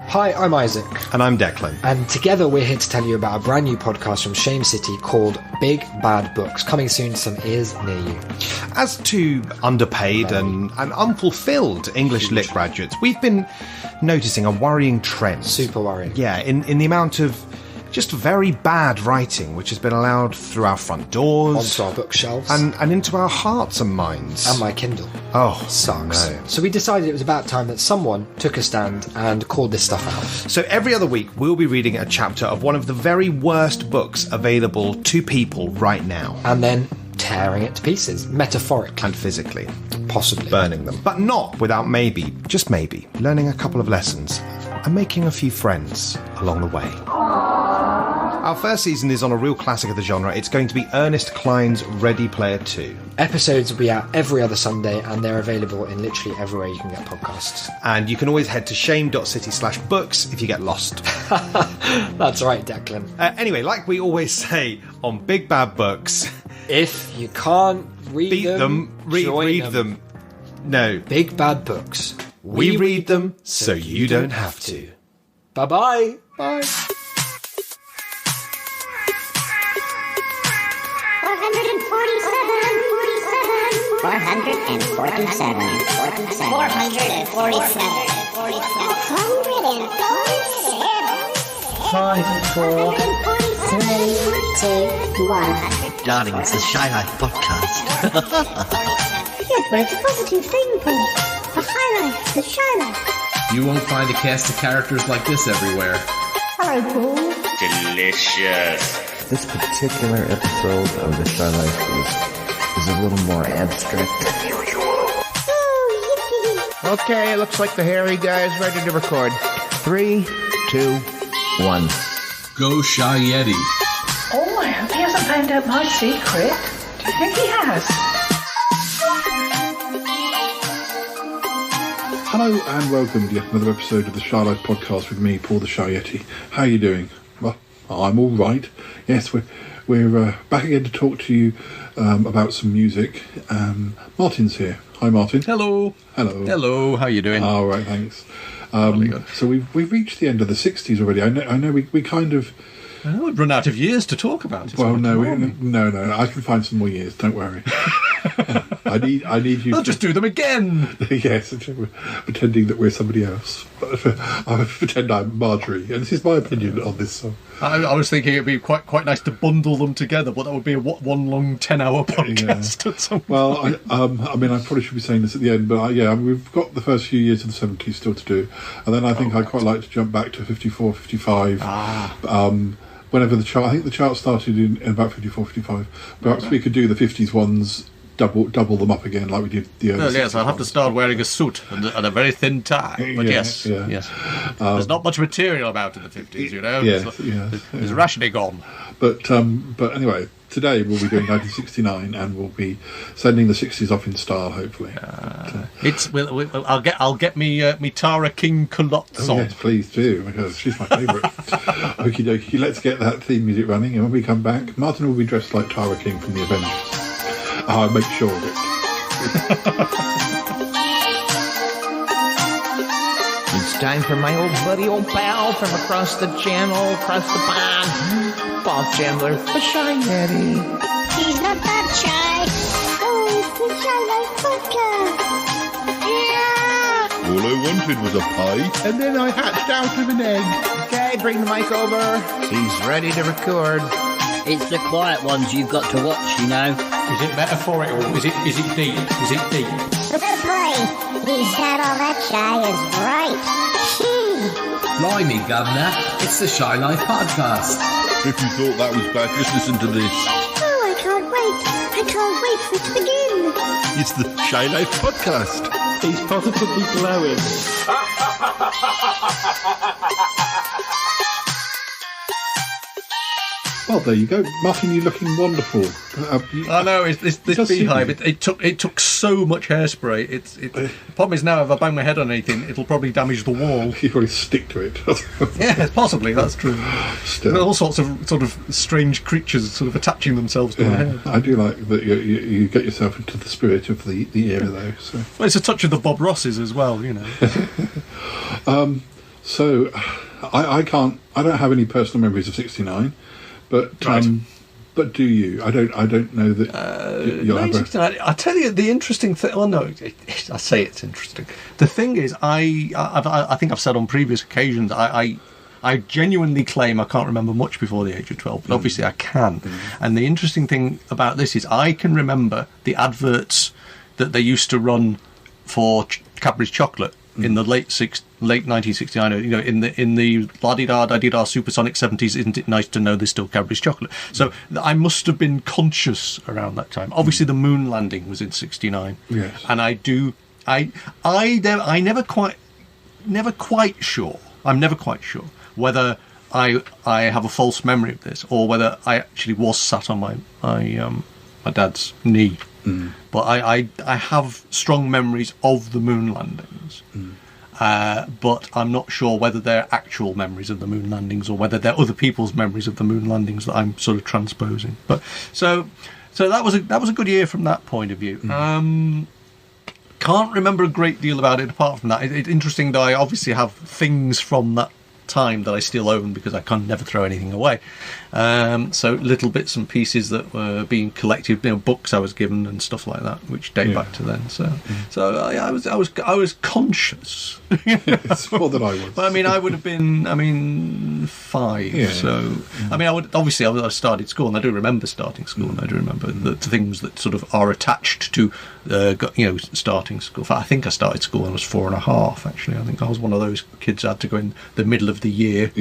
Hi, I'm Isaac. And I'm Declan. And together we're here to tell you about a brand new podcast from Shame City called Big Bad Books, coming soon to some ears near you. As two underpaid and unfulfilled English lit graduates, we've been noticing a worrying trend. Super worrying. Yeah, in the amount of just very bad writing which has been allowed through our front doors, onto our bookshelves, and into our hearts and minds. And my Kindle. Oh, sucks. No. So we decided it was about time that someone took a stand and called this stuff out. So every other week we'll be reading a chapter of one of the very worst books available to people right now. And then tearing it to pieces, metaphorically. And physically. Possibly. Burning them. But not without maybe, just maybe, learning a couple of lessons and making a few friends along the way. Our first season is on a real classic of the genre. It's going to be Ernest Cline's Ready Player 2. Episodes will be out every other Sunday, and they're available in literally everywhere you can get podcasts. And you can always head to shame.city/books if you get lost. That's right, Declan. Anyway, like we always say on Big Bad Books... If you can't read read them. No. Big Bad Books. We read them so you don't have to. Bye-bye. Bye. 447. 5, 4, 3, 2, 1. Darling, it's the Shy Life podcast. Yes, but it's a positive thing, Paul. The High Life, the Shy Life. You won't find a cast of characters like this everywhere. Hello, Paul. Delicious. This particular episode of the Shy Life is a little more abstract than usual. Oh, yippee. Okay, looks like the hairy guy's ready to record. 3, 2, 1. Go Shy Yeti. Oh, I hope he hasn't found out my secret. Do you think he has? Hello and welcome to yet another episode of the Shy Life podcast with me, Paul the Shy Yeti. How are you doing? Well, I'm all right. Yes, we're back again to talk to you about some music. Martin's here. Hi, Martin. Hello. Hello. Hello. How you doing? All right, thanks. Really good. So we've reached the end of the 60s already. I know we kind of... we've run out of years to talk about it. Well, no, I can find some more years. Don't worry. I need you. I'll just do them again. Yes, pretending that we're somebody else. I pretend I'm Marjorie, and this is my opinion on this song. I was thinking it'd be quite nice to bundle them together, but that would be one long 10-hour podcast. Yeah. Well, I mean, I probably should be saying this at the end, but we've got the first few years of the 70s still to do, and then I think I'd quite like to jump back to 54, 55. Whenever the chart, I think the chart started in about 54, 55. Perhaps we could do the 50s ones, double them up again like we did the early 60s. Yes, I'll have to start wearing a suit and a very thin tie. But yes. There's not much material about in the 50s, you know. There's rationing on. But anyway, today we'll be doing 1969, and we'll be sending the 60s off in style, hopefully. I'll get me Tara King culottes on. Yes, please do, because she's my favourite. Okie dokie, let's get that theme music running, and when we come back, Martin will be dressed like Tara King from the Avengers. I'll make sure of it. It's time for my old buddy, old pal from across the channel, across the pond, Paul Chandler, the Shy Yeti. He's not that shy. Oh, it's the Shy Life podcast. Yeah. All I wanted was a pie. And then I hatched out of an egg. Okay, bring the mic over. He's ready to record. It's the quiet ones you've got to watch, you know. Is it metaphorical? Is it deep? Is it deep? Oh boy, he's not all that shy is right. Blimey, Governor, it's the Shy Life podcast. If you thought that was bad, just listen to this. Oh, I can't wait for it to begin. It's the Shy Life podcast. He's positively glowing. Well, there you go, Martin. You're looking wonderful. I know this beehive. It took so much hairspray. The problem is now if I bang my head on anything, it'll probably damage the wall. You probably stick to it. Yeah, possibly. That's true. Still. There are all sorts of sort of strange creatures sort of attaching themselves to my head. I do like that you get yourself into the spirit of the era, though. So. Well, it's a touch of the Bob Rosses as well, you know. So, I don't have any personal memories of '69, but but do you? I don't know that. I tell you the interesting thing. Well, no, I say it's interesting. The thing is, I think I've said on previous occasions, I genuinely claim I can't remember much before the age of 12, but obviously I can. And the interesting thing about this is I can remember the adverts that they used to run for Cadbury's chocolate in the late 1969, you know, in the la-di-da supersonic 70s. Isn't it nice to know there's still Cadbury's chocolate? So I must have been conscious around that time. Obviously, the moon landing was in '69, yes, and I'm never quite sure whether I have a false memory of this or whether I actually was sat on my dad's knee. But I have strong memories of the moon landings. But I'm not sure whether they're actual memories of the moon landings or whether they're other people's memories of the moon landings that I'm sort of transposing. But so that was a good year from that point of view. Can't remember a great deal about it apart from that. It's interesting that I obviously have things from that time that I still own because I can never throw anything away. So little bits and pieces that were being collected, you know, books I was given and stuff like that, which date back to then. So I was conscious. It's more than I was. But I mean, I would have been 5. Yeah. So I mean, I started school, and I do remember starting school, and I do remember the things that sort of are attached to starting school. I think I started school when I was 4.5. Actually, I think I was one of those kids that had to go in the middle of the year,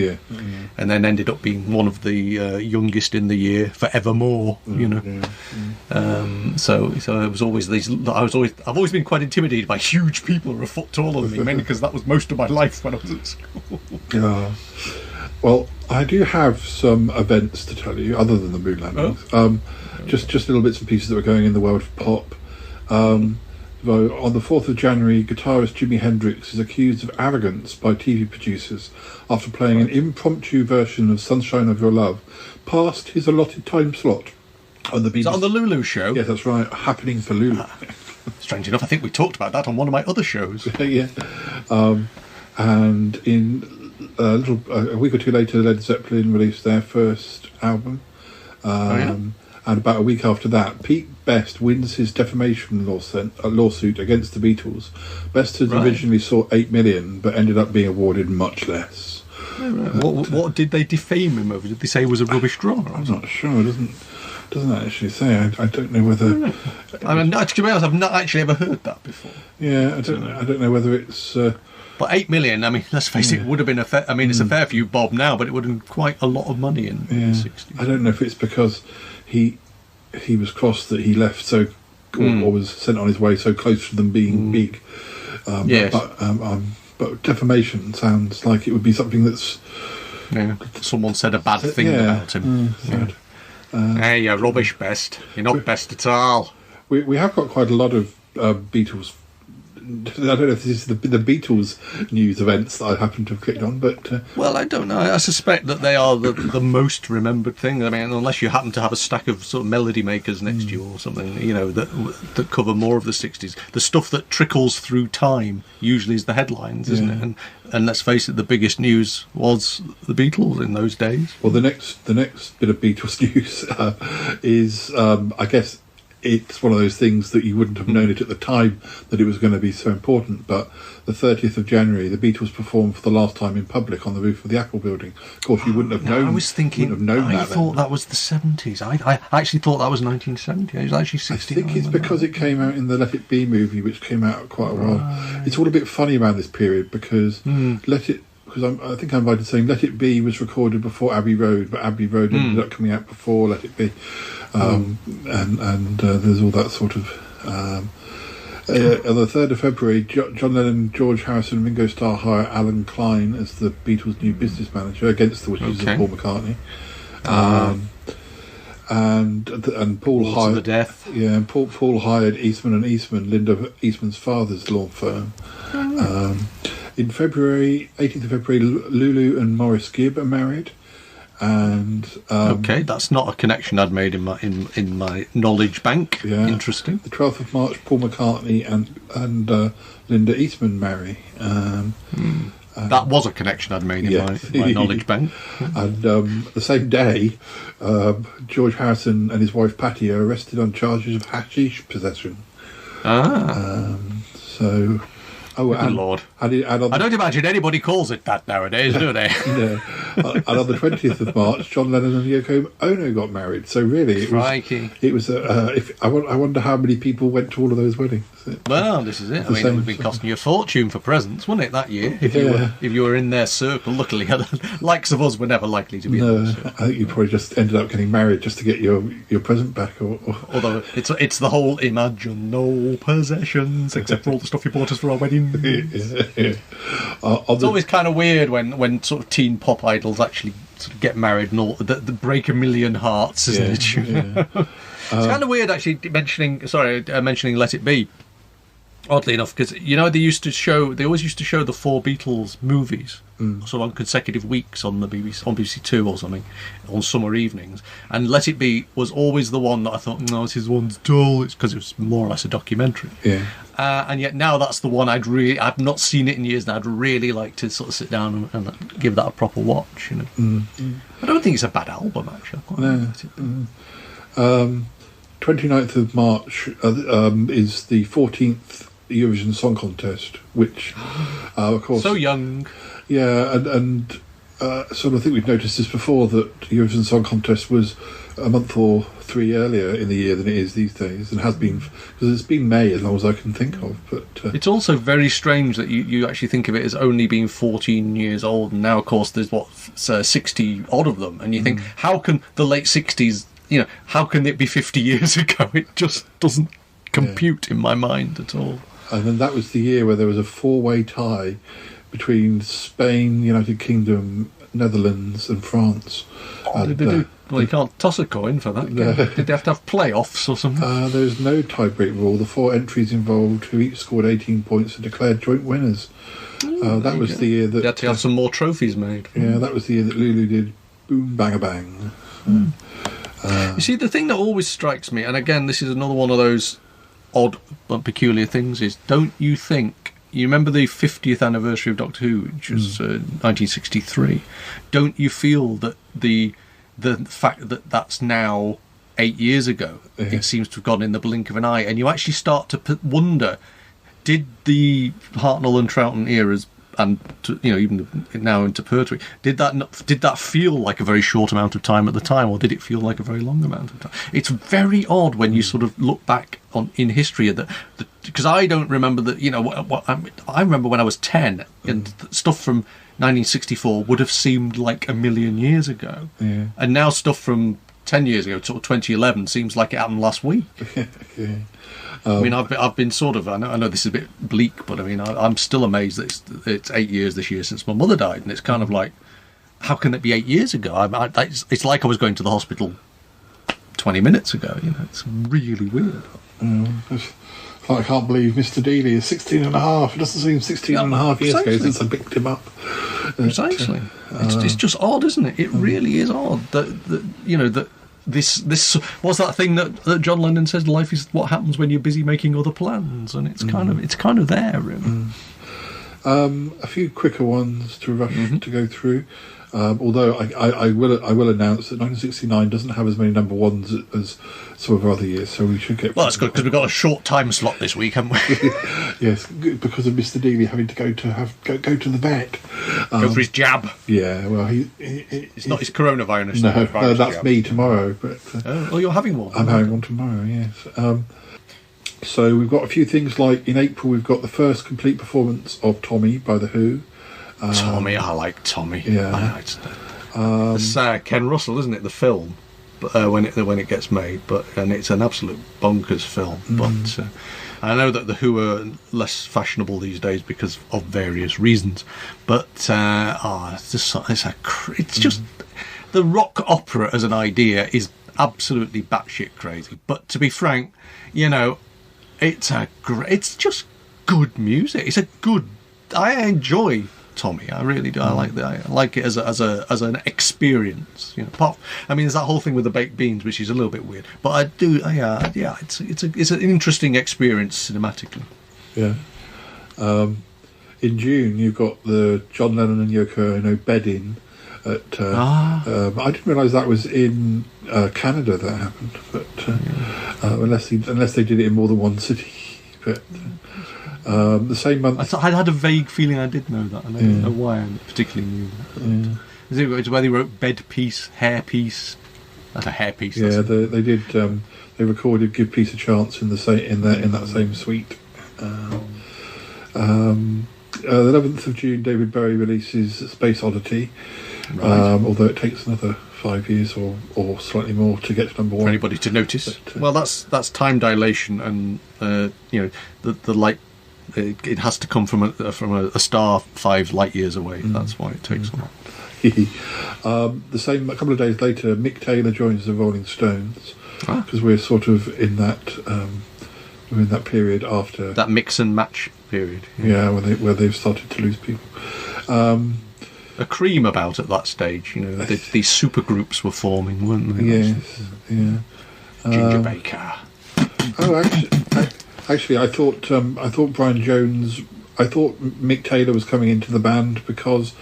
and then ended up being one of the youngest in the year forevermore. So it was always I've always been quite intimidated by huge people who are a foot taller than me, mainly because that was most of my life when I was at school. Well, I do have some events to tell you other than the moon landings. Just little bits and pieces that were going in the world of pop. On the 4th of January, guitarist Jimi Hendrix is accused of arrogance by TV producers after playing an impromptu version of Sunshine of Your Love past his allotted time slot on the BBC. Is that on the Lulu show? Yes, that's right. Happening for Lulu. Strange enough, I think we talked about that on one of my other shows. Yeah. And in a week or two later, Led Zeppelin released their first album. And about a week after that, Pete Best wins his defamation lawsuit against the Beatles. Best had originally sought $8 million, but ended up being awarded much less. What did they defame him over? Did they say he was a rubbish drummer? I'm not sure. It doesn't actually say. I don't know whether. To be honest, I've not actually ever heard that before. Yeah, I don't know whether it's. But $8 million. I mean, let's face it would have been a. I mean, it's a fair few bob now, but it would have been quite a lot of money in the 60s. I don't know if it's because he was cross that he left so, or was sent on his way so close to them being big. Yes. But defamation sounds like it would be something that's. Someone said a bad thing about him. Hey, you're rubbish, Best. You're not Best at all. We have got quite a lot of Beatles. I don't know if this is the Beatles news events that I happen to have clicked on, but well, I don't know. I suspect that they are the most remembered thing. I mean, unless you happen to have a stack of sort of melody makers next to you or something, that cover more of the 60s. The stuff that trickles through time usually is the headlines, isn't it? And let's face it, the biggest news was the Beatles in those days. Well, the next bit of Beatles news is, I guess. It's one of those things that you wouldn't have known it at the time that it was going to be so important. But the 30th of January, the Beatles performed for the last time in public on the roof of the Apple building. Of course, you wouldn't have known. I was thinking. I thought that was the 70s. I actually thought that was 1970. It was actually 69. I think it's because it came out in the Let It Be movie, which came out quite a while. It's all a bit funny around this period because I think I'm right in saying Let It Be was recorded before Abbey Road, but Abbey Road ended up coming out before Let It Be. And there's all that sort of. On the 3rd of February, John Lennon, George Harrison, and Ringo Starr hire Alan Klein as the Beatles' new business manager against the wishes of Paul McCartney. And Paul hired the death. Yeah, and Paul hired Eastman and Eastman, Linda Eastman's father's law firm. In February, 18th of February, Lulu and Maurice Gibb are married. And that's not a connection I'd made in my knowledge bank. Yeah. Interesting. The 12th of March, Paul McCartney and Linda Eastman marry. That was a connection I'd made in my knowledge bank. And the same day, George Harrison and his wife Patty are arrested on charges of hashish possession. Good Lord. I don't imagine anybody calls it that nowadays, do they? No. And on the 20th of March, John Lennon and Yoko Ono got married. So really, it was I wonder how many people went to all of those weddings. Well, this is it. I mean, it would have been costing you a fortune for presents, wouldn't it, that year? If you were in their circle. Luckily, likes of us were never likely to be in their circle. I think you probably just ended up getting married just to get your present back. Although it's the whole imagine no possessions except for all the stuff you bought us for our wedding. It's always kind of weird when sort of teen pop idols actually sort of get married and all the break a million hearts, isn't it? It's kind of weird actually mentioning Let It Be. Oddly enough, because they always used to show the four Beatles movies sort of on consecutive weeks on the BBC, on BBC Two or something, on summer evenings. And Let It Be was always the one that I thought, no, this one's dull. It's because it was more or less a documentary. Yeah. And yet now that's the one I've not seen it in years, and I'd really like to sort of sit down and give that a proper watch. I don't think it's a bad album actually. I quite like it. 29th of March is the 14th Eurovision Song Contest, which, of course, so young. Yeah, and sort of I think we've noticed this before, that Eurovision Song Contest was a month or three earlier in the year than it is these days, and has been, because it's been May as long as I can think of. But it's also very strange that you actually think of it as only being 14 years old, and now of course there's 60 odd of them, and you think, how can the late 60s, how can it be 50 years ago? It just doesn't compute in my mind at all. And then that was the year where there was a four-way tie between Spain, United Kingdom, Netherlands and France. Did they do? Well, you can't toss a coin for that. Did they have to have playoffs or something? There's no tie-break rule. The four entries involved, who each scored 18 points, are declared joint winners. That was the year that... They had to have some more trophies made. Yeah, that was the year that Lulu did Boom Bang a Bang. You see, the thing that always strikes me, and again, this is another one of those odd but peculiar things, is don't you think, you remember the 50th anniversary of Doctor Who, which was 1963, don't you feel that the fact that that's now 8 years ago, it seems to have gone in the blink of an eye, and you actually start to wonder, did the Hartnell and Troughton eras, and even now into Pertwee, did that feel like a very short amount of time at the time, or did it feel like a very long amount of time? It's very odd when you sort of look back in history because I don't remember that. I remember when I was 10, and stuff from 1964 would have seemed like a million years ago, and now stuff from 10 years ago, sort of 2011, seems like it happened last week. I mean, I've been sort of, I know this is a bit bleak, but I mean, I'm still amazed that it's 8 years this year since my mother died, and it's kind of like, how can it be 8 years ago? It's like I was going to the hospital 20 minutes ago, it's really weird. I can't believe Mr. Dealey is 16 and a half. It doesn't seem 16 and a half years ago since I picked him up. Precisely. It's just odd, isn't it? It really is odd that this was that thing that John Lennon says, life is what happens when you're busy making other plans, and it's kind of there, really. A few quicker ones to rush to go through. Although I will announce that 1969 doesn't have as many number ones as some of our other years, so we should get... Well, that's good, because we've got a short time slot this week, haven't we? Yes, because of Mr. Dealey having to go to the vet. Go for his jab. Yeah, well, it's not his coronavirus. No, that's jab. Me tomorrow. But you're having one? I'm having one tomorrow, yes. So we've got a few things, like in April we've got the first complete performance of Tommy by The Who. Tommy, I like Tommy. Yeah. It's Ken Russell, isn't it? The film, but when it gets made, and it's an absolute bonkers film. But I know that The Who are less fashionable these days because of various reasons. But it's just the rock opera as an idea is absolutely batshit crazy. But to be frank, it's just good music. I enjoy Tommy, I really do. I like it as an experience. There's that whole thing with the baked beans, which is a little bit weird, but I do. It's an interesting experience cinematically. Yeah. in June you've got the John Lennon and Yoko Ono bed-in at... I didn't realise that was in Canada that happened, but unless they did it in more than one city. But the same month... I had a vague feeling I did know that, and I didn't know why I particularly knew that. It's where they wrote bed piece, hair piece. That's a hair piece. Yeah, they did. They recorded "Give Peace a Chance" in that same suite. The 11th of June, David Bowie releases "Space Oddity," although it takes another 5 years or slightly more to get to number one. For anybody to notice. But, well, that's time dilation, and the light. It has to come from a star 5 light years away. That's why it takes so long. A couple of days later, Mick Taylor joins the Rolling Stones, because we're sort of in that period after that mix and match period. Yeah, where they've started to lose people. A cream about at that stage, these super groups were forming, weren't they? Yes, yeah. Ginger Baker. Actually, I thought Brian Jones. I thought Mick Taylor was coming into the band because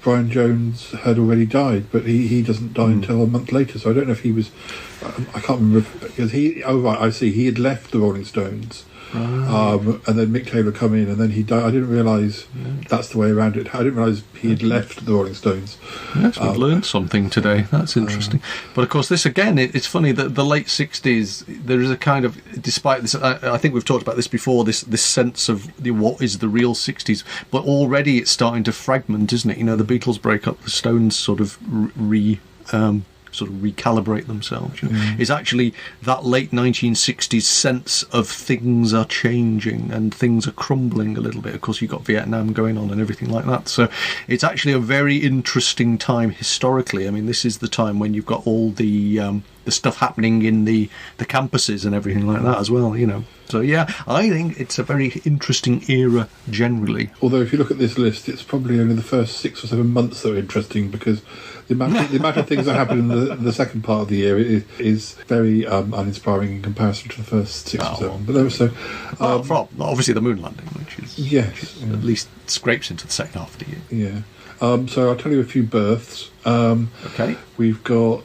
Brian Jones had already died, but he doesn't die until a month later. So I don't know if he was. I can't remember because he. Oh right, I see. He had left the Rolling Stones, and then Mick Taylor come in, and then he died. I didn't realise that's the way around it. I didn't realise he had left the Rolling Stones. Yes, we've learned something today. That's interesting. But of course, this again, it's funny that the late 60s, there is a kind of, despite this, I think we've talked about this before, this sense of what is the real 60s, but already it's starting to fragment, isn't it? The Beatles break up, the Stones sort of recalibrate themselves. It's actually that late 1960s sense of things are changing and things are crumbling a little bit. Of course, you've got Vietnam going on and everything like that. So it's actually a very interesting time historically. I mean, this is the time when you've got all the stuff happening in the campuses and everything like that as well, So yeah, I think it's a very interesting era generally. Although if you look at this list, it's probably only the first 6 or 7 months that are interesting, because the amount of things that happen in the second part of the year is very uninspiring in comparison to the first 6 or 7. But there was so obviously the moon landing, which is at least scrapes into the second half of the year. Yeah. So I'll tell you a few births. Okay. We've got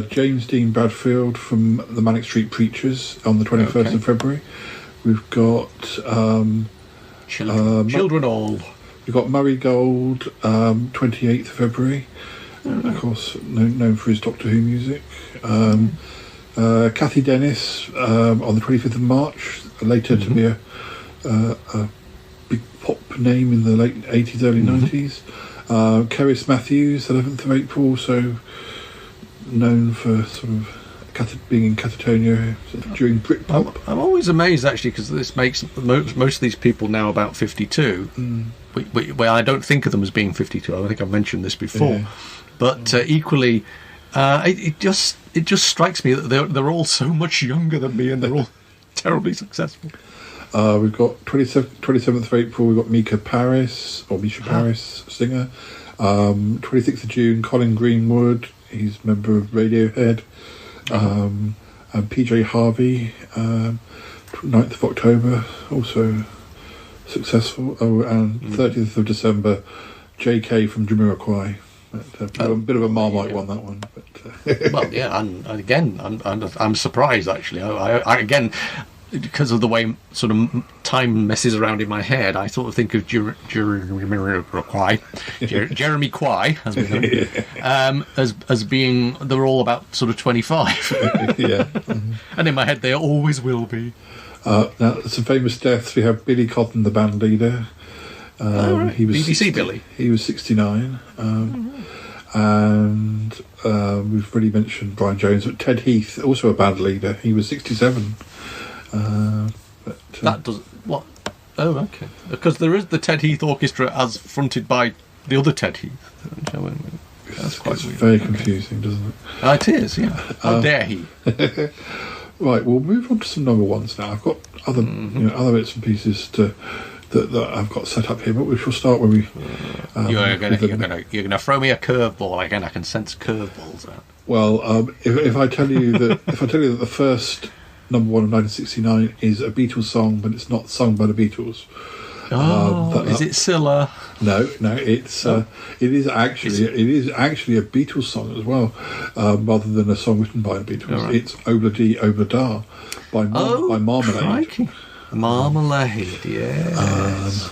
James Dean Bradfield from the Manic Street Preachers on the 21st of February. We've got Children All. We've got Murray Gold, 28th of February. Of course, known for his Doctor Who music. Kathy Dennis on the 25th of March, later to be a big pop name in the late 80s, early 90s. Cerys Matthews, 11th of April, so known for sort of being in Catatonia during Britpop. I'm always amazed actually, because this makes most of these people now about 52. Well, I don't think of them as being 52. I think I've mentioned this before, but equally, it just strikes me that they're all so much younger than me, and they're all terribly successful. We've got 27th of April, we've got Misha Paris, singer. 26th of June, Colin Greenwood, he's a member of Radiohead. And PJ Harvey, 9th of October, also successful. And 30th of December, JK from Jamiroquai. A bit of a Marmite one, that one. But, well, yeah, and again, I'm surprised actually. I again, because of the way sort of time messes around in my head, I sort of think of Jeremy Quay, as we know, as being, they're all about sort of 25. Yeah. And in my head, they always will be. Now, some famous deaths. We have Billy Cotton, the band leader. Right. He was BBC Billy. He was 69. And we've already mentioned Brian Jones, but Ted Heath, also a band leader, he was 67. That does what? Oh, okay. Because there is the Ted Heath Orchestra as fronted by the other Ted Heath. That's quite weird. Very confusing, doesn't it? It is, yeah. How dare he? Right, we'll move on to some number ones now. I've got other other bits and pieces that I've got set up here, but we shall start when we. You're gonna throw me a curveball again. I can sense curveballs out. Well, if I tell you that the first number one of 1969 is a Beatles song, but it's not sung by the Beatles, Is it Scylla? No, it's it is actually a Beatles song as well, rather than a song written by the Beatles. Right. It's Obla Di Obla Da by Marmalade. Crikey. Marmalade, yes.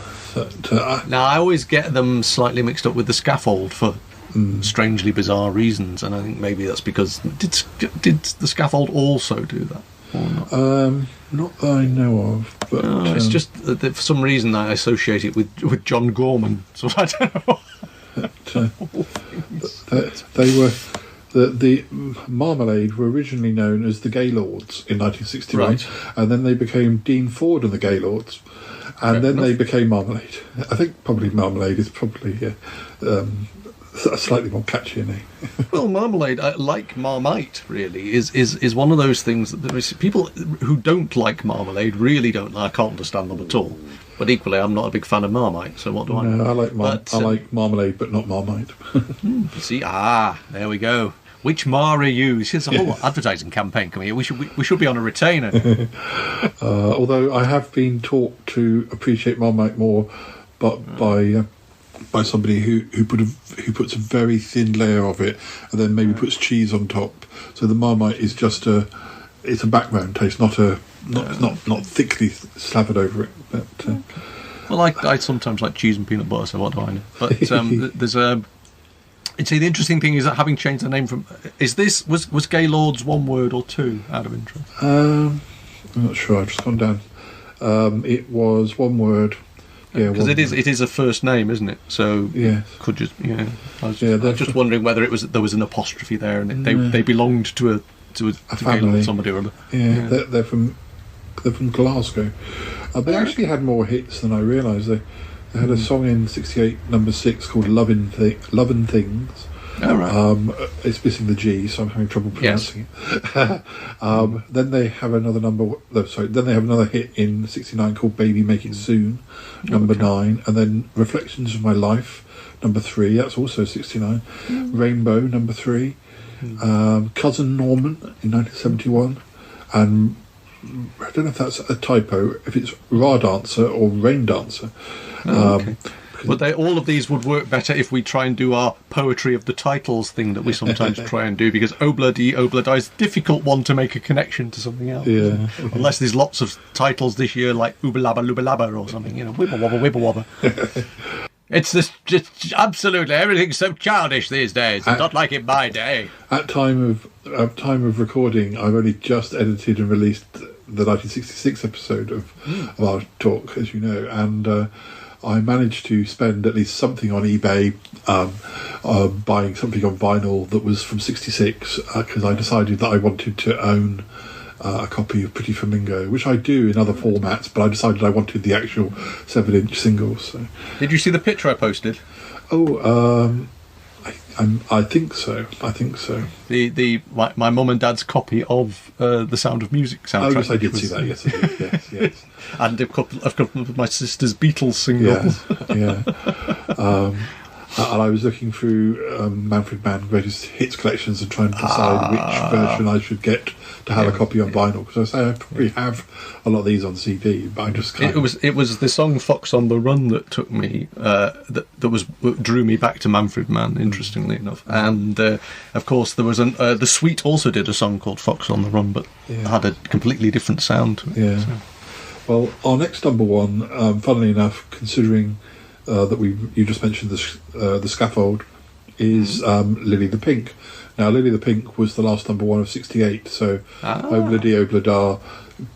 Now I always get them slightly mixed up with the Scaffold for strangely bizarre reasons, and I think maybe that's because did the Scaffold also do that or not? Not that I know of, but it's just that for some reason I associate it with John Gorman, so I don't know. They were the Marmalade were originally known as the Gaylords in 1961, Right. and then they became Dean Ford and the Gaylords, and then they became Marmalade. I think probably Marmalade is probably a slightly more catchy name. Well, Marmalade, like Marmite, really, is one of those things that people who don't like Marmalade really don't. I can't understand them at all. But equally, I'm not a big fan of Marmite, so what do I know? I like Marmalade, but not Marmite. See, there we go. Which Mar are you? There's a whole advertising campaign coming here. We should be on a retainer. Although I have been taught to appreciate Marmite more, but by somebody who puts a very thin layer of it and then maybe puts cheese on top. So the Marmite is just it's a background taste, not thickly slathered over it. But well, I sometimes like cheese and peanut butter, so what do I know? But there's a. See, the interesting thing is that having changed the name from was Gaylords one word or two out of interest? I'm not sure. I've just gone down. It was one word. Yeah, because it is a first name, isn't it? So could just I was just wondering whether there was an apostrophe there, and they belonged to a family, somebody or other. Yeah. They're from Glasgow. They actually had more hits than I realised. They had a song in '68, number 6, called "Lovin' Things." Oh, right. It's missing the G, so I'm having trouble pronouncing it. Then they have another Then they have another hit in '69 called "Baby Make It Soon," number 9, and then "Reflections of My Life," number 3. That's also '69. "Rainbow," number 3. "Cousin Norman" in 1971, and I don't know if that's a typo, if it's "Ra Dancer" or "Rain Dancer." But all of these would work better if we try and do our poetry of the titles thing that we sometimes try and do, because Obla Di Obla Da is a difficult one to make a connection to something else. Yeah. Unless there's lots of titles this year like Ubalaba Lubalaba or something, Wibble Wobble Wibble Wobble. It's absolutely everything's so childish these days. It's not like in my day. At time of recording, I've only just edited and released the 1966 episode of our talk, as you know, and I managed to spend at least something on eBay, buying something on vinyl that was from '66, because I decided that I wanted to own a copy of Pretty Flamingo, which I do in other formats, but I decided I wanted the actual 7-inch singles. So. Did you see the picture I posted? I think so. My mum and dad's copy of the Sound of Music soundtrack. Oh yes, I did see that. Yes, I did. Yes. And a couple of my sister's Beatles singles. Yeah. And I was looking through Manfred Mann Greatest Hits collections and trying to decide which version I should get to have a copy on vinyl, because I probably have a lot of these on CD, but I just can't. It was the song "Fox on the Run" that took me that drew me back to Manfred Mann, interestingly enough. And of course there was the Sweet also did a song called "Fox on the Run," but had a completely different sound to it. Yeah. So. Well, our next number one, funnily enough, considering that you just mentioned the Scaffold, is Lily the Pink. Now, Lily the Pink was the last number one of '68, so Obla Di Obla Da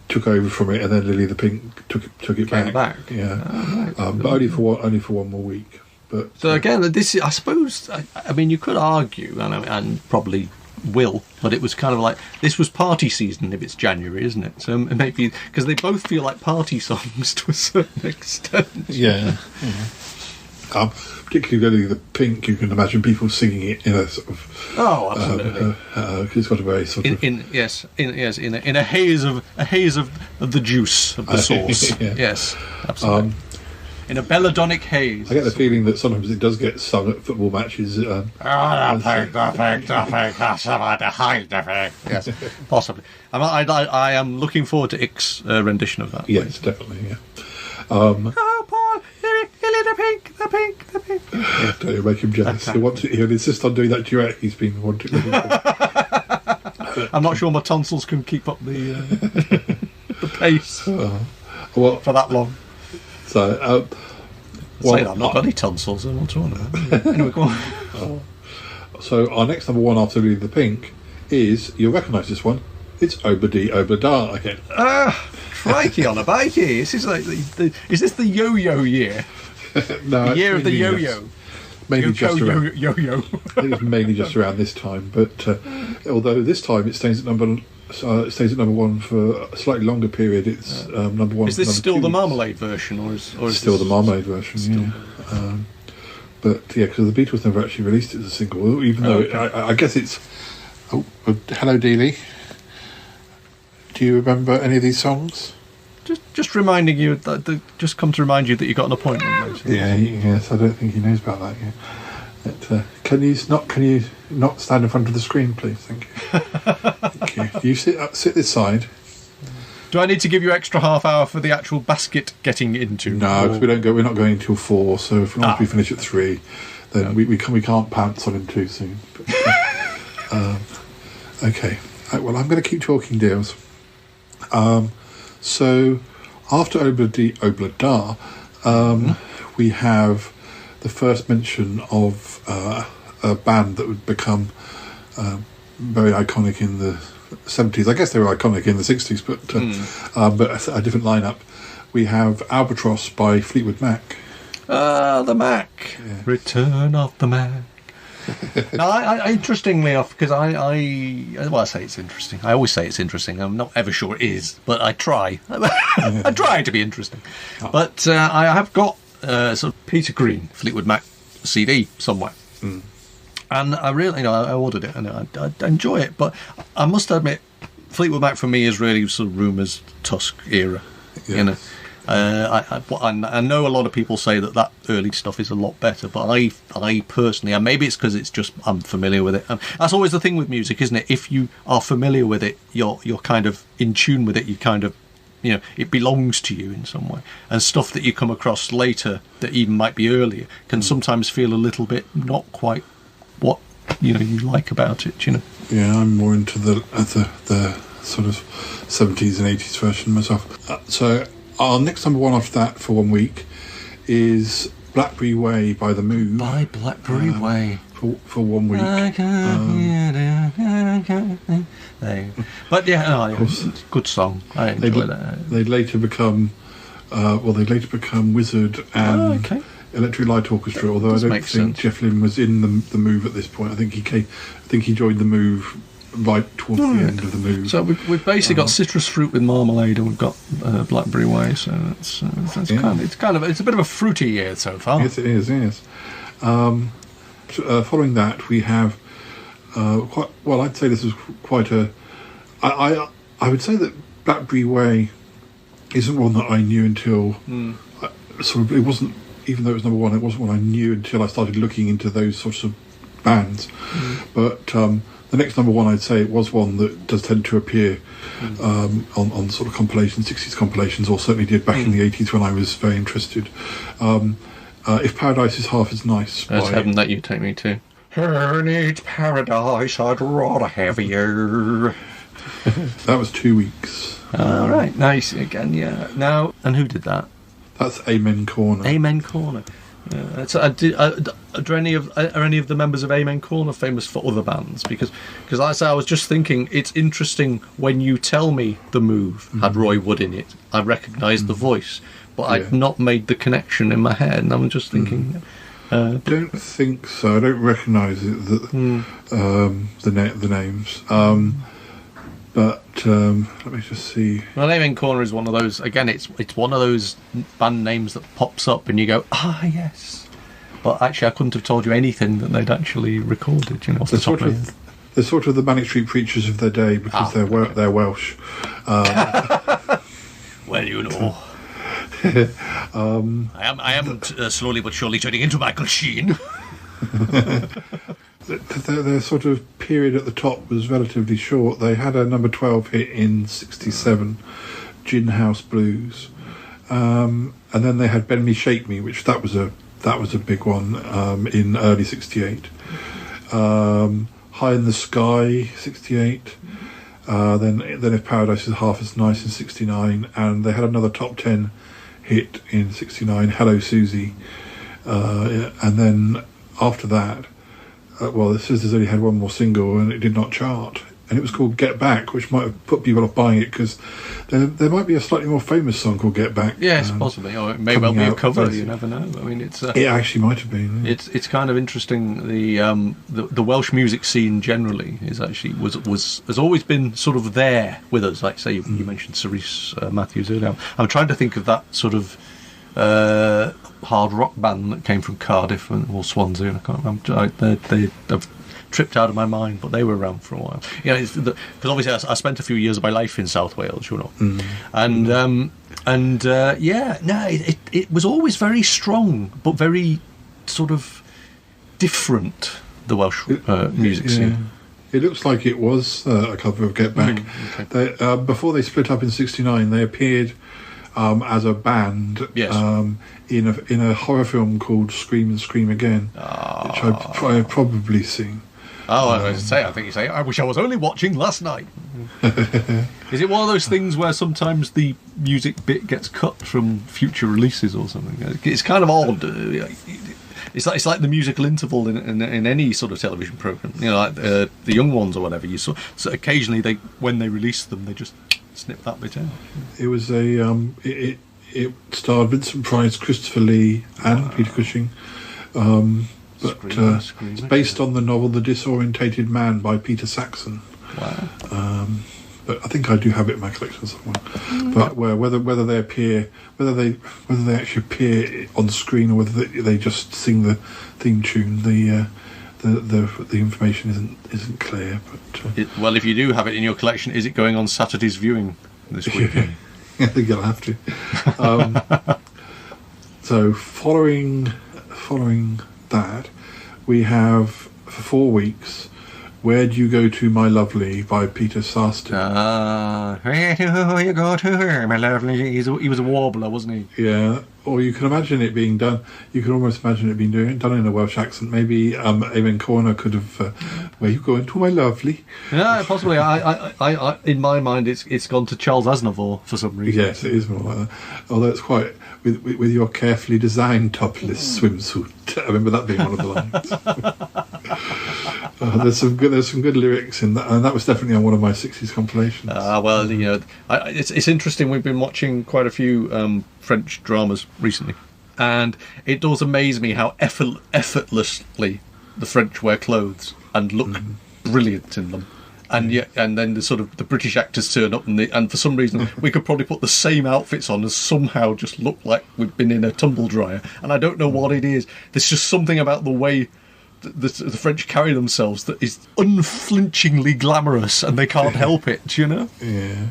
took over from it, and then Lily the Pink took it back. Yeah, but only for one more week. But so again, this is, I suppose. I mean, you could argue, and probably will, but it was kind of like this was party season if it's January, isn't it? So maybe because they both feel like party songs to a certain extent. Yeah. Particularly Lily the Pink, you can imagine people singing it in a sort of absolutely, because it's got a very sort of in a haze of the juice of the sauce. Yes, absolutely. In a belladonic haze. I get the feeling that sometimes it does get sung at football matches. Yes, possibly. I am looking forward to Ick's rendition of that. Yes, definitely. Yeah. the pink, the pink, the pink. Yeah. Don't you make him jealous. He'll insist on doing that duet he's been wanting. I'm not sure my tonsils can keep up the the pace Well, for that long. So, Say that, I've not got any tonsils. I'm not talking about. Anyway, go on. So our next number one after Lily the Pink is, you'll recognise this one, it's Obla-Dee Obla-Da again. Crikey on a bikey. Is this the yo-yo year? No, The year of the mainly, yo-yo. Mainly just around, Yo-yo. I think it's mainly just around this time, but although this time it stays at number one for a slightly longer period. It's number one. Is this for still 2 the weeks. Marmalade version, or is Still this the Marmalade version? Yeah. But yeah, because the Beatles never actually released it as a single, even though I guess it's. Oh, hello, Dealey. Do you remember any of these songs? Just reminding you that just come to remind you that you got an appointment. Mate. Yeah, yes. I don't think he knows about that yet. But, can you not stand in front of the screen, please? Thank you. Thank you. You sit this side. Do I need to give you extra half hour for the actual basket getting into? No, because we're not going until 4. So if we finish at 3, then we can't pounce on him too soon. But, okay. Well, I'm going to keep talking, dears. So after Obla-Dee Obla-Da, we have the first mention of a band that would become very iconic in the 70s. I guess they were iconic in the 60s, but a different lineup. We have Albatross by Fleetwood Mac. The Mac. Yeah. Return of the Mac. Now, I interestingly enough, because I say it's interesting. I always say it's interesting. I'm not ever sure it is, but I try. I try to be interesting. But I have got sort of Peter Green Fleetwood Mac CD somewhere. And I really, I ordered it and I enjoy it. But I must admit, Fleetwood Mac for me is really sort of Rumours, Tusk era. Yes. I know a lot of people say that early stuff is a lot better, but I personally, and maybe it's because it's just I'm familiar with it. And that's always the thing with music, isn't it? If you are familiar with it, you're kind of in tune with it. You kind of, it belongs to you in some way. And stuff that you come across later that even might be earlier can sometimes feel a little bit not quite what you like about it. Yeah, I'm more into the sort of 70s and 80s version myself. So our next number one after that for 1 week is Blackberry Way by The Move. By Blackberry Way. For 1 week. But yeah, good song. I enjoy that. They'd later become Wizard and Electric Light Orchestra. Although I don't think Jeff Lynne was in the Move at this point. I think he joined The Move right towards the end of The Move. So we've basically got Citrus Fruit with Marmalade, and we've got Blackberry Way. So that's kind of it's a bit of a fruity year so far. Yes, it is. Yes. Following that, we have I'd say this was quite a. I would say that Blackberry Way isn't one that I knew until it wasn't. Even though it was number one, it wasn't one I knew until I started looking into those sorts of bands. But the next number one, I'd say it was one that does tend to appear on sort of compilations, 60s compilations, or certainly did back in the 80s when I was very interested. If Paradise is Half as Nice. That's Heaven That You Take Me To. Who needs paradise? I'd rather have you. That was 2 weeks. All right, nice again. Yeah. Now, and who did that? That's Amen Corner. Amen Corner. Yeah. So are any of the members of Amen Corner famous for other bands? Because like I say, I was just thinking it's interesting when you tell me The Move had Roy Wood in it. I recognised the voice, but I'd not made the connection in my head, and I'm just thinking. I don't think so. I don't recognise it. The names. But let me just see. Well, Amen Corner is one of those. Again, it's one of those band names that pops up, and you go, yes. But actually, I couldn't have told you anything that they'd actually recorded. Off the top of it. They're sort of the Manic Street Preachers of their day because they're Welsh. Well, you know. I am slowly but surely turning into Michael Sheen. Their sort of period at the top was relatively short. They had a number 12 hit in '67, Gin House Blues, And then they had Bend Me, Shake Me, which that was a big one in early '68. High in the Sky, '68. Then If Paradise Is Half as Nice in '69, and they had another top 10 hit in '69, Hello Susie. And then after that, the Sisters only had one more single, and it did not chart. And it was called Get Back, which might have put people off buying it, because there might be a slightly more famous song called Get Back. Yes, possibly. Or it may well be a cover. You never know. I mean, it actually might have been. Yeah. It's kind of interesting. The Welsh music scene generally is actually has always been sort of there with us. Like say you mentioned Cerise Matthews earlier. I'm trying to think of that sort of hard rock band that came from Cardiff or Swansea. And I can't remember. They've tripped out of my mind, but they were around for a while. Because obviously I spent a few years of my life in South Wales, it was always very strong, but very sort of different. The Welsh music scene. It looks like it was a cover of Get Back. Okay. Before they split up in '69, they appeared as a band in a horror film called Scream and Scream Again, which I'd probably seen. I think you say, I wish I was only watching last night. Is it one of those things where sometimes the music bit gets cut from future releases or something? It's kind of odd. It's like the musical interval in any sort of television program. Like the young ones or whatever. So occasionally when they release them, they just snip that bit out. It was it starred Vincent Price, Christopher Lee, and Peter Cushing. It's based on the novel The Disorientated Man by Peter Saxon. Wow. But I think I do have it in my collection somewhere. But whether they actually appear on screen or whether they just sing the theme tune, the information isn't clear. But well, if you do have it in your collection, is it going on Saturday's viewing this weekend? I think you'll have to. So following that, we have for 4 weeks Where Do You Go To, My Lovely by Peter Sarsted. Where do you go to, my lovely? He was a warbler, wasn't he? Yeah, or you can imagine it being done. You can almost imagine it being done in a Welsh accent. Maybe Eamon Corner could have. Where you going to, my lovely? Yeah, possibly. I in my mind, it's gone to Charles Aznavour for some reason. Yes, it is more like that. Although it's quite with your carefully designed topless swimsuit. I remember that being one of the lines. There's some good lyrics in that, and that was definitely on one of my '60s compilations. It's interesting. We've been watching quite a few French dramas recently, and it does amaze me how effortlessly the French wear clothes and look brilliant in them. And then the British actors turn up, and for some reason we could probably put the same outfits on and somehow just look like we've been in a tumble dryer. And I don't know what it is. There's just something about the way the French carry themselves that is unflinchingly glamorous, and they can't help it. You know? Yeah.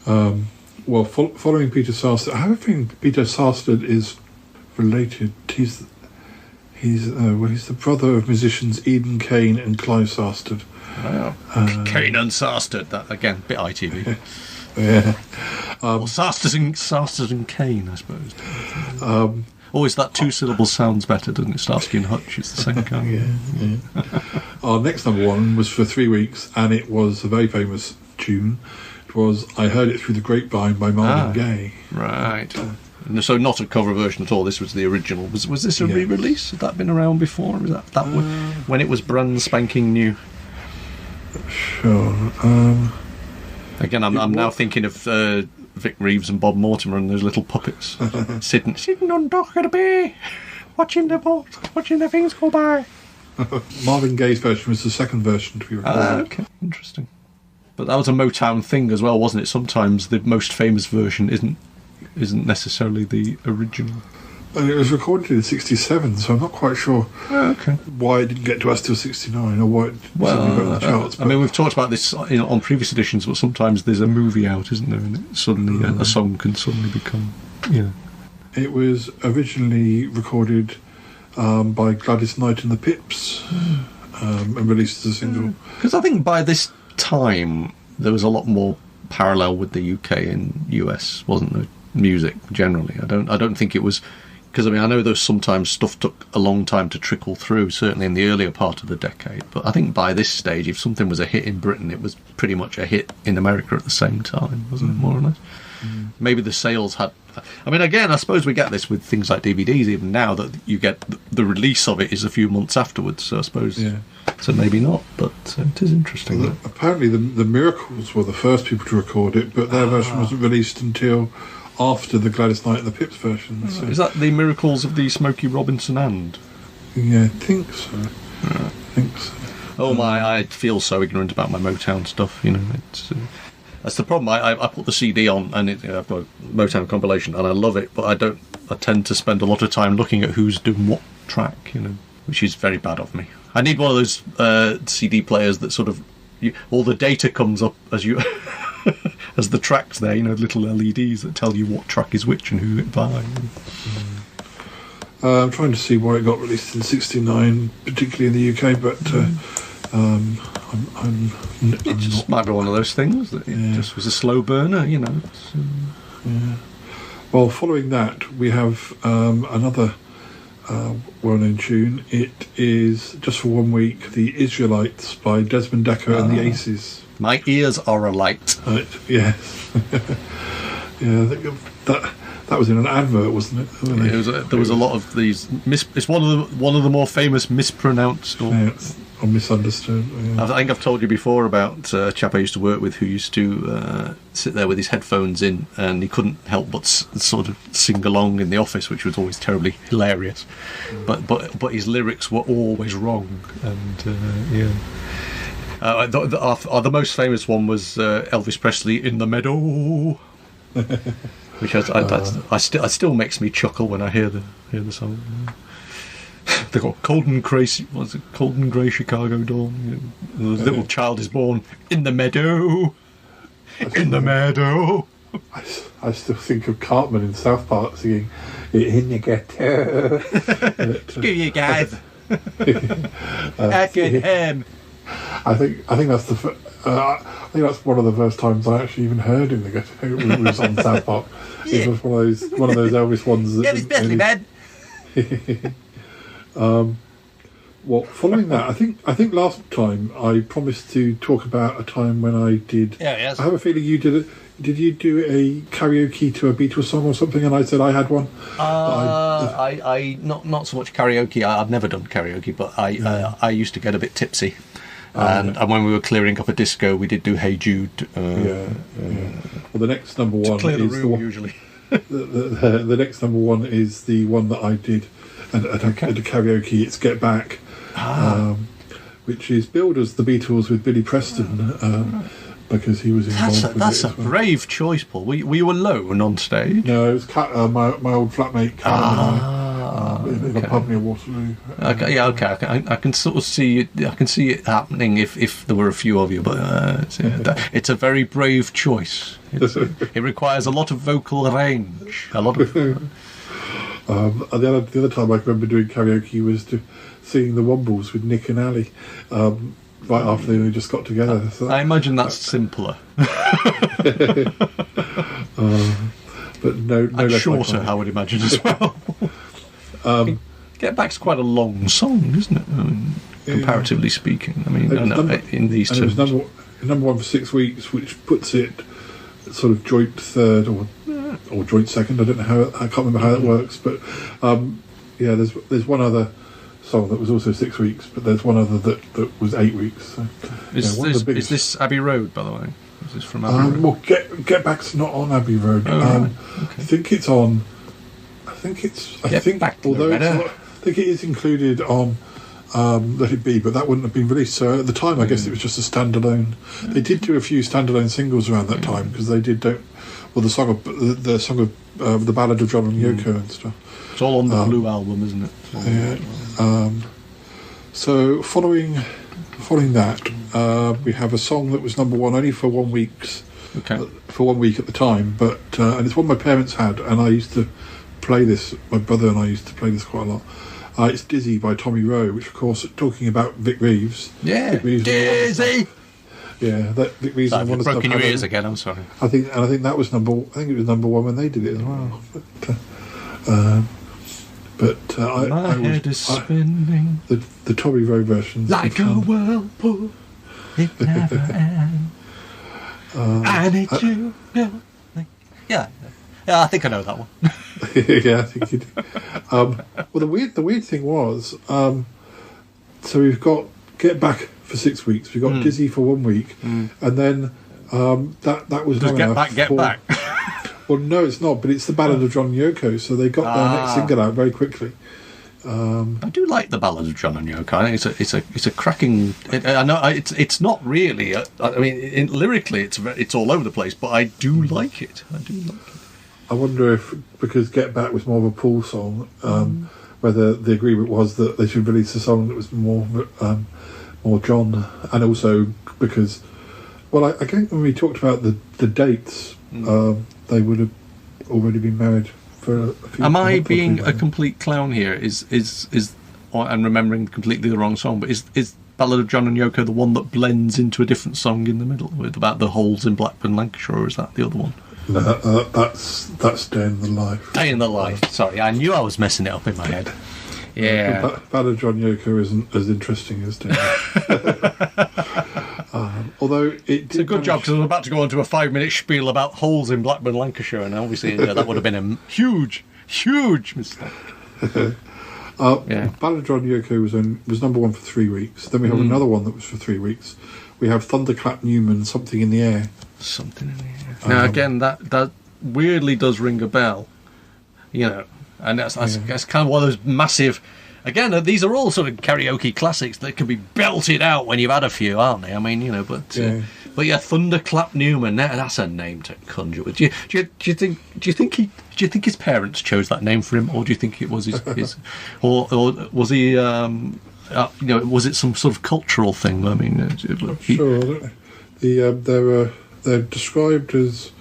Following Peter Sarsted, I have a feeling Peter Sarsted is related. He's the brother of musicians Eden Kane and Clive Sarsted. Wow. Kane and Sarsted, that again, bit ITV. Yeah. Sarsted and Kane, I suppose. Always that two-syllable sounds better, doesn't it? Starsky and Hutch is the same kind. Yeah. Our next number one was for 3 weeks, and it was a very famous tune. It was I Heard It Through the Grapevine by Marvin Gaye. Right. So not a cover version at all. This was the original. Was this a re-release? Had that been around before? Was that when it was brand spanking new? Sure. Again, I'm now thinking of Vic Reeves and Bob Mortimer and those little puppets sitting on dock of the bay, watching the things go by. Marvin Gaye's version was the second version to be recorded. Okay, interesting. But that was a Motown thing as well, wasn't it? Sometimes the most famous version isn't necessarily the original. And it was recorded in '67, so I'm not quite sure why it didn't get to us till '69 or why it suddenly got in the charts. I mean, we've talked about this on previous editions, but sometimes there's a movie out, isn't there? And suddenly a song can suddenly become. Yeah. It was originally recorded by Gladys Knight and the Pips and released as a single. Because I think by this time there was a lot more parallel with the UK and US, wasn't there? music generally. I don't think it was, because I know there's sometimes stuff took a long time to trickle through, certainly in the earlier part of the decade. But I think by this stage, if something was a hit in Britain, it was pretty much a hit in America at the same time, wasn't it, more or less? Maybe the sales had... again, I suppose we get this with things like DVDs even now, that you get the release of it is a few months afterwards, so I suppose... Yeah. So maybe not, but it is interesting. Well, apparently the Miracles were the first people to record it, but their version wasn't released until after the Gladys Knight and the Pips version. So. Is that the Miracles of the Smokey Robinson and? Yeah, I think so. Oh my, I feel so ignorant about my Motown stuff, it's... That's the problem. I put the CD on, and I've got a Motown compilation, and I love it, but I tend to spend a lot of time looking at who's doing what track, which is very bad of me. I need one of those CD players that sort of all the data comes up as you as the tracks there, little LEDs that tell you what track is which and who it by. I'm trying to see why it got released in '69, particularly in the UK, but. It just might be one of those things that it just was a slow burner, Yeah. Well, following that, we have another well-known tune. It is Just for 1 Week, The Israelites by Desmond Dekker and the Aces. My ears are alight. Yes. Yeah, that was in an advert, wasn't it? There was a lot of these. It's one of the more famous mispronounced or misunderstood. Yeah. I think I've told you before about a chap I used to work with who used to sit there with his headphones in, and he couldn't help but sort of sing along in the office, which was always terribly hilarious. But his lyrics were always wrong, and the most famous one was Elvis Presley, "In the Meadow," which still makes me chuckle when I hear the song. They got cold and grey Chicago dawn. The little child is born in the meadow. In the meadow. I still think of Cartman in South Park singing "In the Ghetto." Screw you guys. I think that's I think that's one of the first times I actually even heard "In the Ghetto." It was on South Park. Yeah. It was one of those Elvis ones. Elvis Presley, man. Well, following that, I think last time I promised to talk about a time when I did. Yeah, yes. I have a feeling you did it. Did you do a karaoke to a Beatles song or something? And I said I had one. I not so much karaoke. I've never done karaoke, but I used to get a bit tipsy, and when we were clearing up a disco, we did do "Hey Jude." Well, the next number one clear the is room, the one, usually. the next number one is the one that I did. And at a karaoke, it's "Get Back," which is billed as the Beatles with Billy Preston, because he was involved with it. That's a brave choice, Paul. Were you alone on stage? No, it was my old flatmate, in a pub near Waterloo. Okay, I can sort of see it. I can see it happening if there were a few of you, but it's a very brave choice. It requires a lot of vocal range. A lot of. And the other time I remember doing karaoke was singing the Wombles with Nick and Ali, right after they only just got together. So I imagine that's simpler. But no and less shorter, iconic. I would imagine as well. Get Back's quite a long song, isn't it? Comparatively speaking. In these terms. It was number one for 6 weeks, which puts it sort of joint third or joint second. I don't know I can't remember how that works, but there's one other song that was also 6 weeks, but there's one other that was 8 weeks. So, is this Abbey Road, by the way? Is this from Abbey Road? Well, Get Back's not on Abbey Road. Oh, right. Okay. I think it's on. I think it is included on Let It Be, but that wouldn't have been released. So at the time, I guess it was just a standalone. They did do a few standalone singles around that time because they did the song of the Ballad of John and Yoko and stuff. It's all on the Blue album, isn't it? So following that, we have a song that was number one only for 1 week. Okay. For 1 week at the time, but and it's one my parents had, and I used to play this. My brother and I used to play this quite a lot. It's Dizzy by Tommy Rowe, which, of course, talking about Vic Reeves. Yeah, Vic Reeves Dizzy. Yeah, that the reason. I've broken your ears again. I'm sorry. I think that was number. I think it was number one when they did it as well. My head is spinning. The Tommy Rowe versions like a whirlpool. It never ends. I need you. Yeah, I think I know that one. Yeah, I think you do. Well, the weird thing was, so we've got Get Back for 6 weeks. We got Dizzy for 1 week, and then that was Does Get Back. Well, no, it's not. But it's the Ballad of John and Yoko, so they got their next single out very quickly. I do like the Ballad of John and Yoko. I think it's a cracking. I know it's not really. Lyrically, it's all over the place, but I do like it. I wonder if because Get Back was more of a Paul song, whether the agreement was that they should release a song that was more John, and also because, well, I think when we talked about the dates, they would have already been married. Am I being a complete clown here? Is I'm remembering completely the wrong song? But is Ballad of John and Yoko the one that blends into a different song in the middle with about the holes in Blackburn, Lancashire, or is that the other one? No, that's Day in the Life. Day in the Life. Sorry, I knew I was messing it up in my head. Yeah. Ballad of John Yoko isn't as interesting as Day. Although it's a good job because I was about to go on to a 5-minute spiel about holes in Blackburn, Lancashire, and obviously that would have been a huge mistake. Ballad of John Yoko was number one for 3 weeks. Then we have another one that was for 3 weeks. We have Thunderclap Newman, Something in the Air. Something in the Air. Now again, that weirdly does ring a bell, and that's kind of one of those massive. Again, these are all sort of karaoke classics that can be belted out when you've had a few, aren't they? I mean, but Thunderclap Newman, that's a name to conjure with. Do you think his parents chose that name for him, or do you think it was his or was he was it some sort of cultural thing? I mean, sure. I don't know. They're described as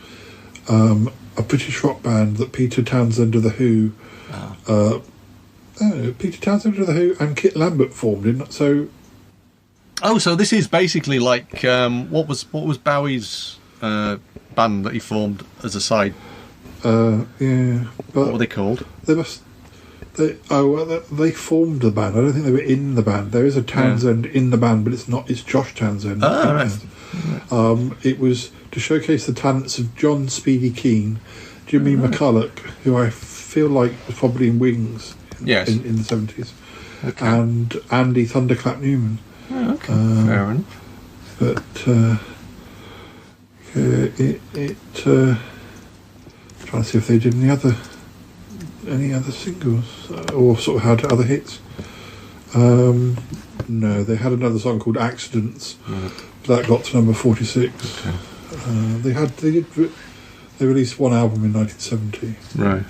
a British rock band that Peter Townsend of the Who. Peter Townsend of the Who and Kit Lambert formed in. So this is basically like what was Bowie's band that he formed as a side? But what were they called? They formed the band. I don't think they were in the band. There is a Townsend in the band, but it's not. It's Josh Townsend. Right. It was to showcase the talents of John Speedy Keane, Jimmy McCulloch, who I feel like was probably in Wings. Yes. In the 70s. Okay. And Andy Thunderclap Newman. Oh, okay. Fair enough. But trying to see if they did any other singles or sort of had other hits. No, they had another song called Accidents. But that got to number 46. Okay. They released one album in 1970. Right.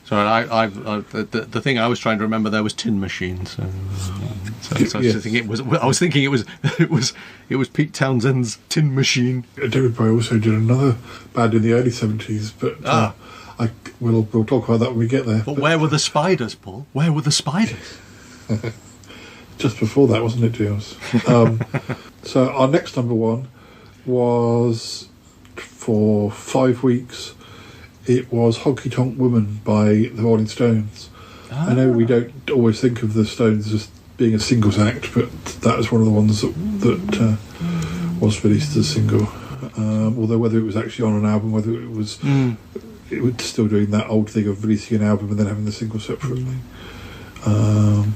So the thing I was trying to remember there was Tin Machine. So I was thinking it was Pete Townsend's Tin Machine. David Bowie also did another band in the early 70s, but we'll talk about that when we get there. But where were the spiders, Paul? Where were the spiders? Just before that, wasn't it, Giles? So our next number one was for 5 weeks. It was Honky Tonk Woman by the Rolling Stones. I know we don't always think of the Stones as being a singles act, but that was one of the ones that was released as a single. Although whether it was actually on an album, whether it was still doing that old thing of releasing an album and then having the single separately. I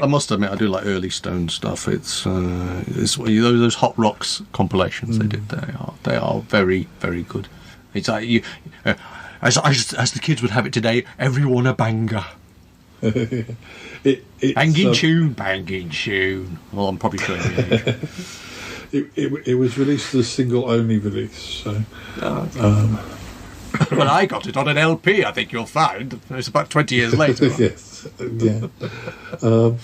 must admit, I do like early Stone stuff. It's those Hot Rocks compilations they did. They are very, very good. It's like as the kids would have it today, everyone a banger. Banging tune. Well, I'm probably showing the age. It was released as a single only release. So. But I got it on an LP. I think you'll find it's about 20 years later. Yes, yeah. The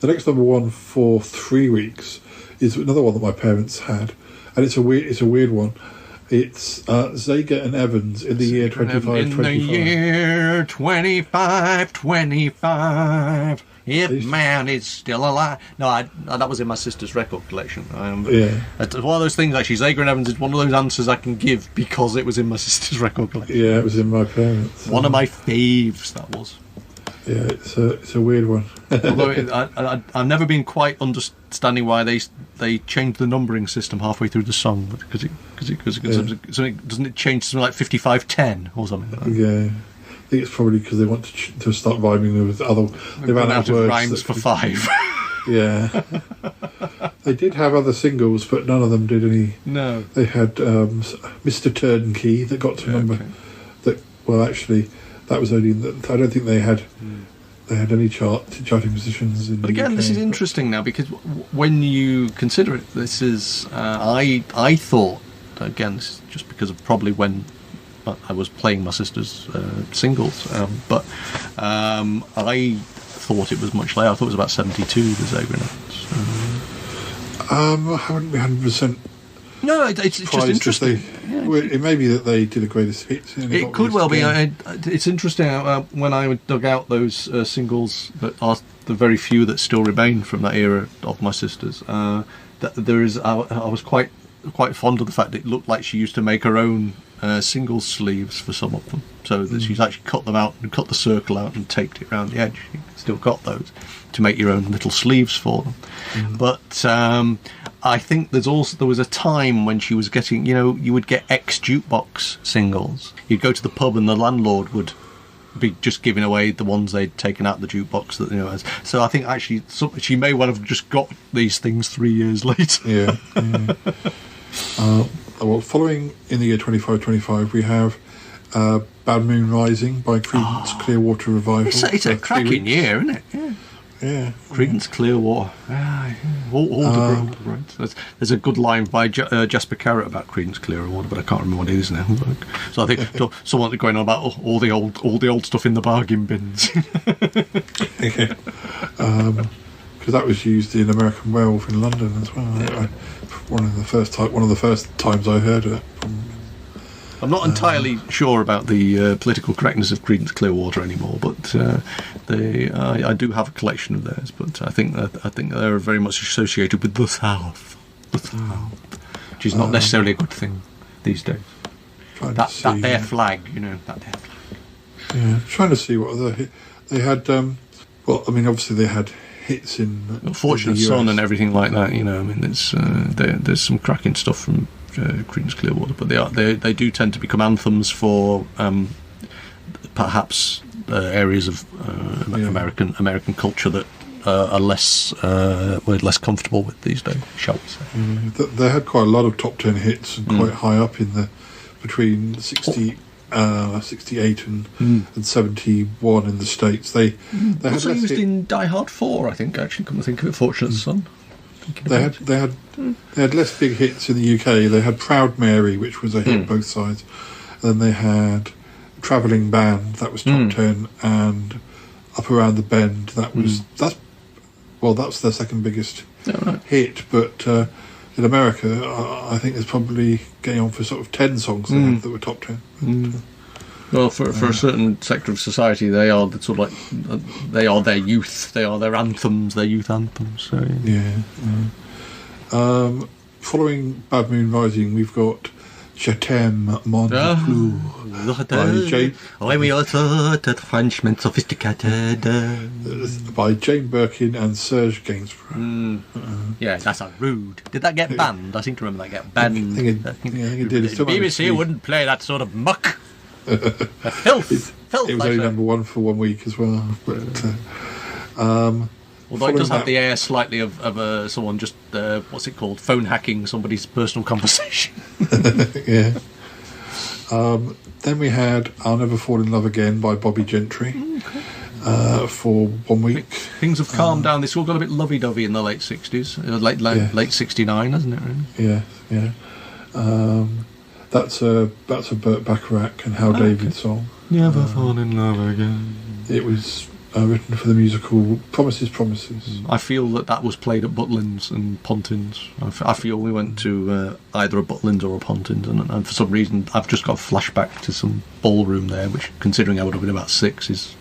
next number one for 3 weeks is another one that my parents had, and it's a weird one. It's Zager and Evans in the year 2525. In the year 2525. If man is still alive. No, that was in my sister's record collection. It's one of those things, actually. Zager and Evans is one of those answers I can give because it was in my sister's record collection. Yeah, it was in my parents'. One of my faves, that was. Yeah, it's a weird one. Although I've never been quite understanding why they changed the numbering system halfway through the song, because doesn't it change something like 5510 or something like that? Yeah. I think it's probably because they want to start rhyming with other. They ran out of words rhymes for 5. Yeah. They did have other singles, but none of them did any. No. They had Mr. Turnkey that got to number. Okay. Actually, that was only. I don't think they had. They had any charting positions in. But again, the UK. This is interesting now, because when you consider it, this is I thought, again, this is just because of probably when I was playing my sister's singles, but I thought it was much later. I thought it was about 72, the Zager and Evans. I wouldn't be 100%. No, it's just interesting. It may be that they did the greatest hits. It could well be. It's interesting when I dug out those singles that are the very few that still remain from that era of my sister's. That there is, I was quite fond of the fact that it looked like she used to make her own single sleeves for some of them, so that she's actually cut them out and cut the circle out and taped it around the edge. You still got those to make your own little sleeves for them. But I think there was a time when she was getting, you would get ex-jukebox singles. You'd go to the pub and the landlord would be just giving away the ones they'd taken out of the jukebox. So I think actually she may well have just got these things 3 years later. Yeah. Well, following in the year 2525, we have Bad Moon Rising by Creedence Clearwater Revival. It's a cracking year, isn't it? Yeah. Creedence Clearwater. All the right. There's a good line by Jasper Carrott about Creedence Clearwater, but I can't remember what it is now. So I think someone going on about all the old stuff in the bargain bins. Because that was used in American Werewolf in London as well. Yeah. One of the first times I heard it. I'm not entirely sure about the political correctness of Creedence Clearwater anymore, but I do have a collection of theirs. But I think they're very much associated with the South, which is not necessarily a good thing these days. That their flag, that their flag. Yeah, trying to see what other they had. Well, I mean, obviously they had hits in Fortunate Son and everything like that. There's some cracking stuff from Creedence Clearwater, but they do tend to become anthems for perhaps areas of American culture that we're less comfortable with these days, shall we say? They had quite a lot of top 10 hits and quite high up in the between 68 and 71 in the States. They also used in Die Hard 4, I think. Actually, come to think of it, Fortunate Son. They had less big hits in the UK. They had Proud Mary, which was a hit both sides. And then they had Travelling Band, that was top 10, and Up Around the Bend, that's their second biggest hit. But in America, I think there's probably getting on for sort of 10 songs that were top 10. Well, for a certain sector of society, they are they are their youth, they are their anthems, their youth anthems. So, following Bad Moon Rising, we've got Je t'aime, mon Frenchman sophisticated. By Jane Birkin and Serge Gainsborough. Yeah, that's a rude. Did that get banned? I seem to remember that get banned. I think it did. BBC wouldn't play that sort of muck. Filth. It was only number one for 1 week as well. But, although it does have the air slightly of someone just what's it called, phone hacking somebody's personal conversation. Yeah. Then we had I'll Never Fall in Love Again by Bobby Gentry for 1 week. Things have calmed down. This all got a bit lovey-dovey in the late 60s, late 69, hasn't it? Really? Yeah. That's a Burt Bacharach and Hal David song. Never Fall in Love Again. It was written for the musical Promises. I feel that was played at Butlins and Pontins. I feel we went to either a Butlins or a Pontins, and for some reason I've just got a flashback to some ballroom there, which, considering I would have been about 6, is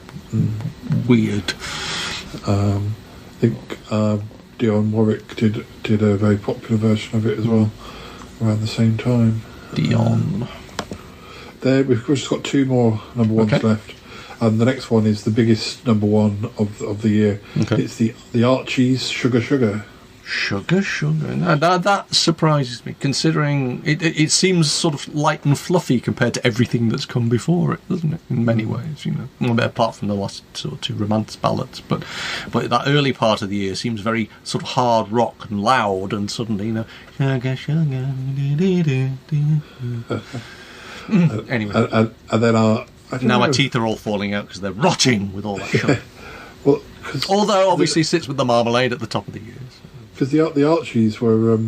weird. I think Dionne Warwick did a very popular version of it as well around the same time. Dionne. We've just got 2 more number ones left. And the next one is the biggest number one of the year. Okay. It's the Yeti'S Sugar Sugar. Sugar. Now, that surprises me, considering it seems sort of light and fluffy compared to everything that's come before it, doesn't it? In many ways, Well, apart from the last sort of 2 romance ballads, but that early part of the year seems very sort of hard rock and loud, and suddenly, sugar. Anyway, and then now my teeth are all falling out because they're rotting with all that sugar. Well, although obviously sits with the marmalade at the top of the year. Because the Archies were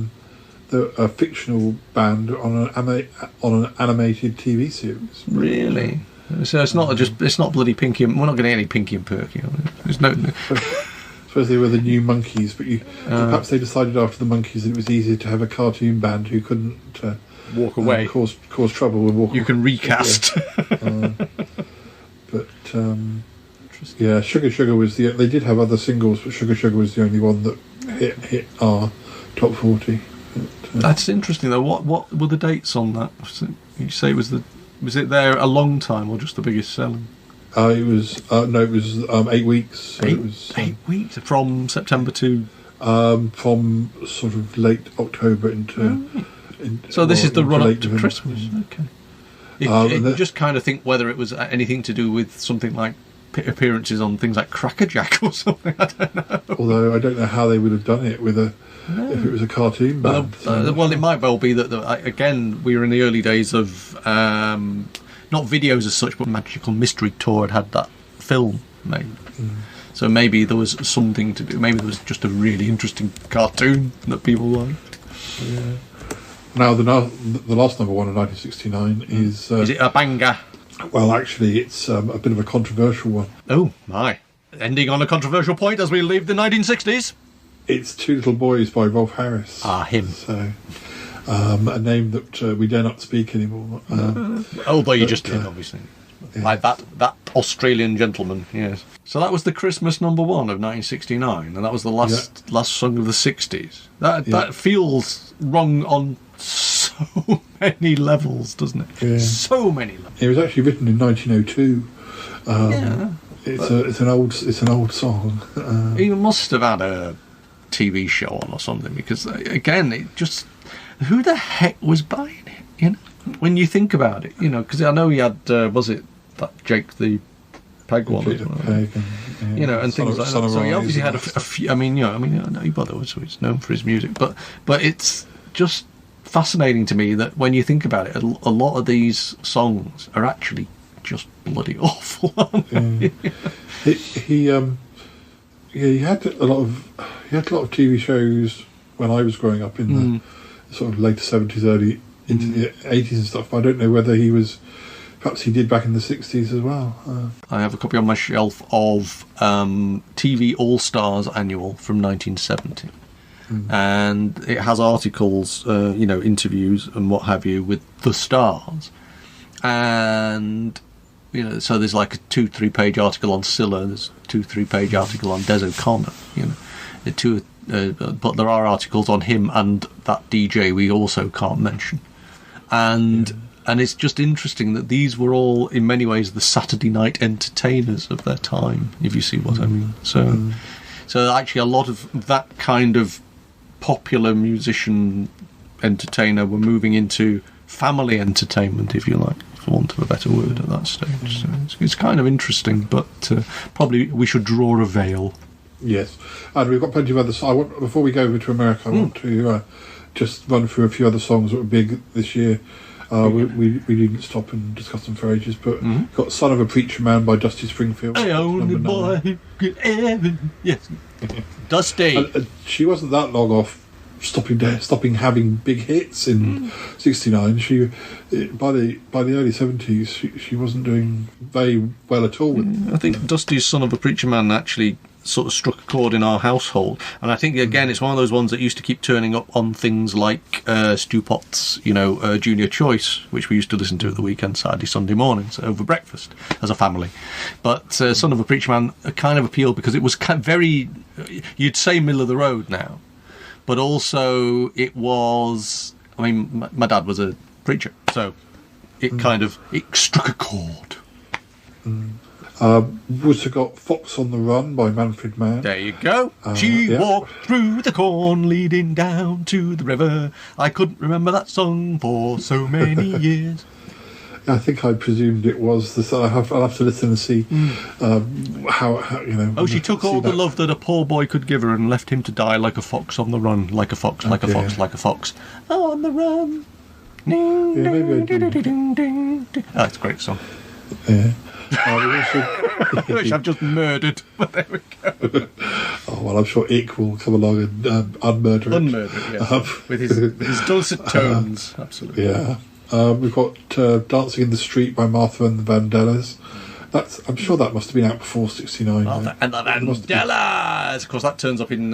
a fictional band on an animated TV series. Really? So it's not bloody Pinky. We're not getting any Pinky and Perky. There's no. Suppose they were the New Monkeys, but perhaps they decided after the Monkeys that it was easier to have a cartoon band who couldn't walk away, cause trouble and walk. You can recast. But yeah, Sugar was they did have other singles, but Sugar was the only one that hit our top 40. That's interesting though. What were the dates on that? You say was it there a long time or just the biggest selling? It was 8 weeks. Eight weeks from September to from sort of late October into. So this is the run up to Christmas. Okay. You just kind of think whether it was anything to do with something like appearances on things like Cracker Jack or something. I don't know. Although I don't know how they would have done it if it was a cartoon band. Well, it might well be that again we were in the early days of not videos as such, but Magical Mystery Tour had that film made. So maybe there was something to do. Maybe there was just a really interesting cartoon that people liked. Yeah. Now the last number one of 1969 is it a banger? Well, actually, it's a bit of a controversial one. Oh, my. Ending on a controversial point as we leave the 1960s. It's Two Little Boys by Rolf Harris. Him. So, a name that we dare not speak anymore. Although you just did, obviously. Yeah. Like that Australian gentleman, yes. So that was the Christmas number one of 1969, and that was the last song of the 60s. That feels wrong on so many levels, doesn't it? Yeah. So many levels. It was actually written in 1902. It's an old song. He must have had a TV show on or something, because again, it just who the heck was buying it? When you think about it, because I know he had was it that Jake the Peg one, Jake the Peg, and things like that. So he obviously had a few. I know he bothered, so he's known for his music, but it's just fascinating to me that when you think about it, a lot of these songs are actually just bloody awful. He had a lot of TV shows when I was growing up in the sort of later 70s, early into the 80s and stuff. I don't know whether perhaps he did back in the 60s as well. I have a copy on my shelf of TV All Stars Annual from 1970. And it has articles, interviews and what have you with the stars. And, so there's like a 2-3 page article on Scylla, there's a 2-3 page article on Des O'Connor, but there are articles on him and that DJ we also can't mention. And it's just interesting that these were all, in many ways, the Saturday night entertainers of their time, if you see what I mean. So actually a lot of that kind of popular musician entertainer were moving into family entertainment, if you like, for want of a better word, at that stage. So it's kind of interesting, but probably we should draw a veil. Yes, and we've got plenty of others. Before we go over to America, I want to just run through a few other songs that were big this year. We didn't stop and discuss them for ages, but we've got "Son of a Preacher Man" by Dusty Springfield. I only boy could ever, yes, Dusty. She wasn't that long off stopping having big hits in '69. She by the early '70s she wasn't doing very well at all. I think Dusty's "Son of a Preacher Man" actually sort of struck a chord in our household. And I think, again, it's one of those ones that used to keep turning up on things like Stu Potts, Junior Choice, which we used to listen to at the weekend, Saturday, Sunday mornings over breakfast as a family. But Son of a Preacher Man kind of appealed because it was very, you'd say middle of the road now, but also it was, I mean, my dad was a preacher, so it it struck a chord. Also got Fox on the Run by Manfred Mann. There you go. She walked through the corn leading down to the river. I couldn't remember that song for so many years. I think I presumed it was. I'll have to listen and see how Oh, she took all the love that a poor boy could give her and left him to die like a fox on the run, like a fox, like a fox, like a fox on the run. Ding, maybe I ding, do. ding, ding, ding, ding. Oh, it's a great song. Yeah. Which I've just murdered. But there we go. Oh well, I'm sure Ick will come along and unmurder it. Unmurder it, yes. With his dulcet tones, absolutely. Yeah. We've got Dancing in the Street by Martha and the Vandellas. I'm sure that must have been out before '69. Martha and the Vandellas! Of course, that turns up in,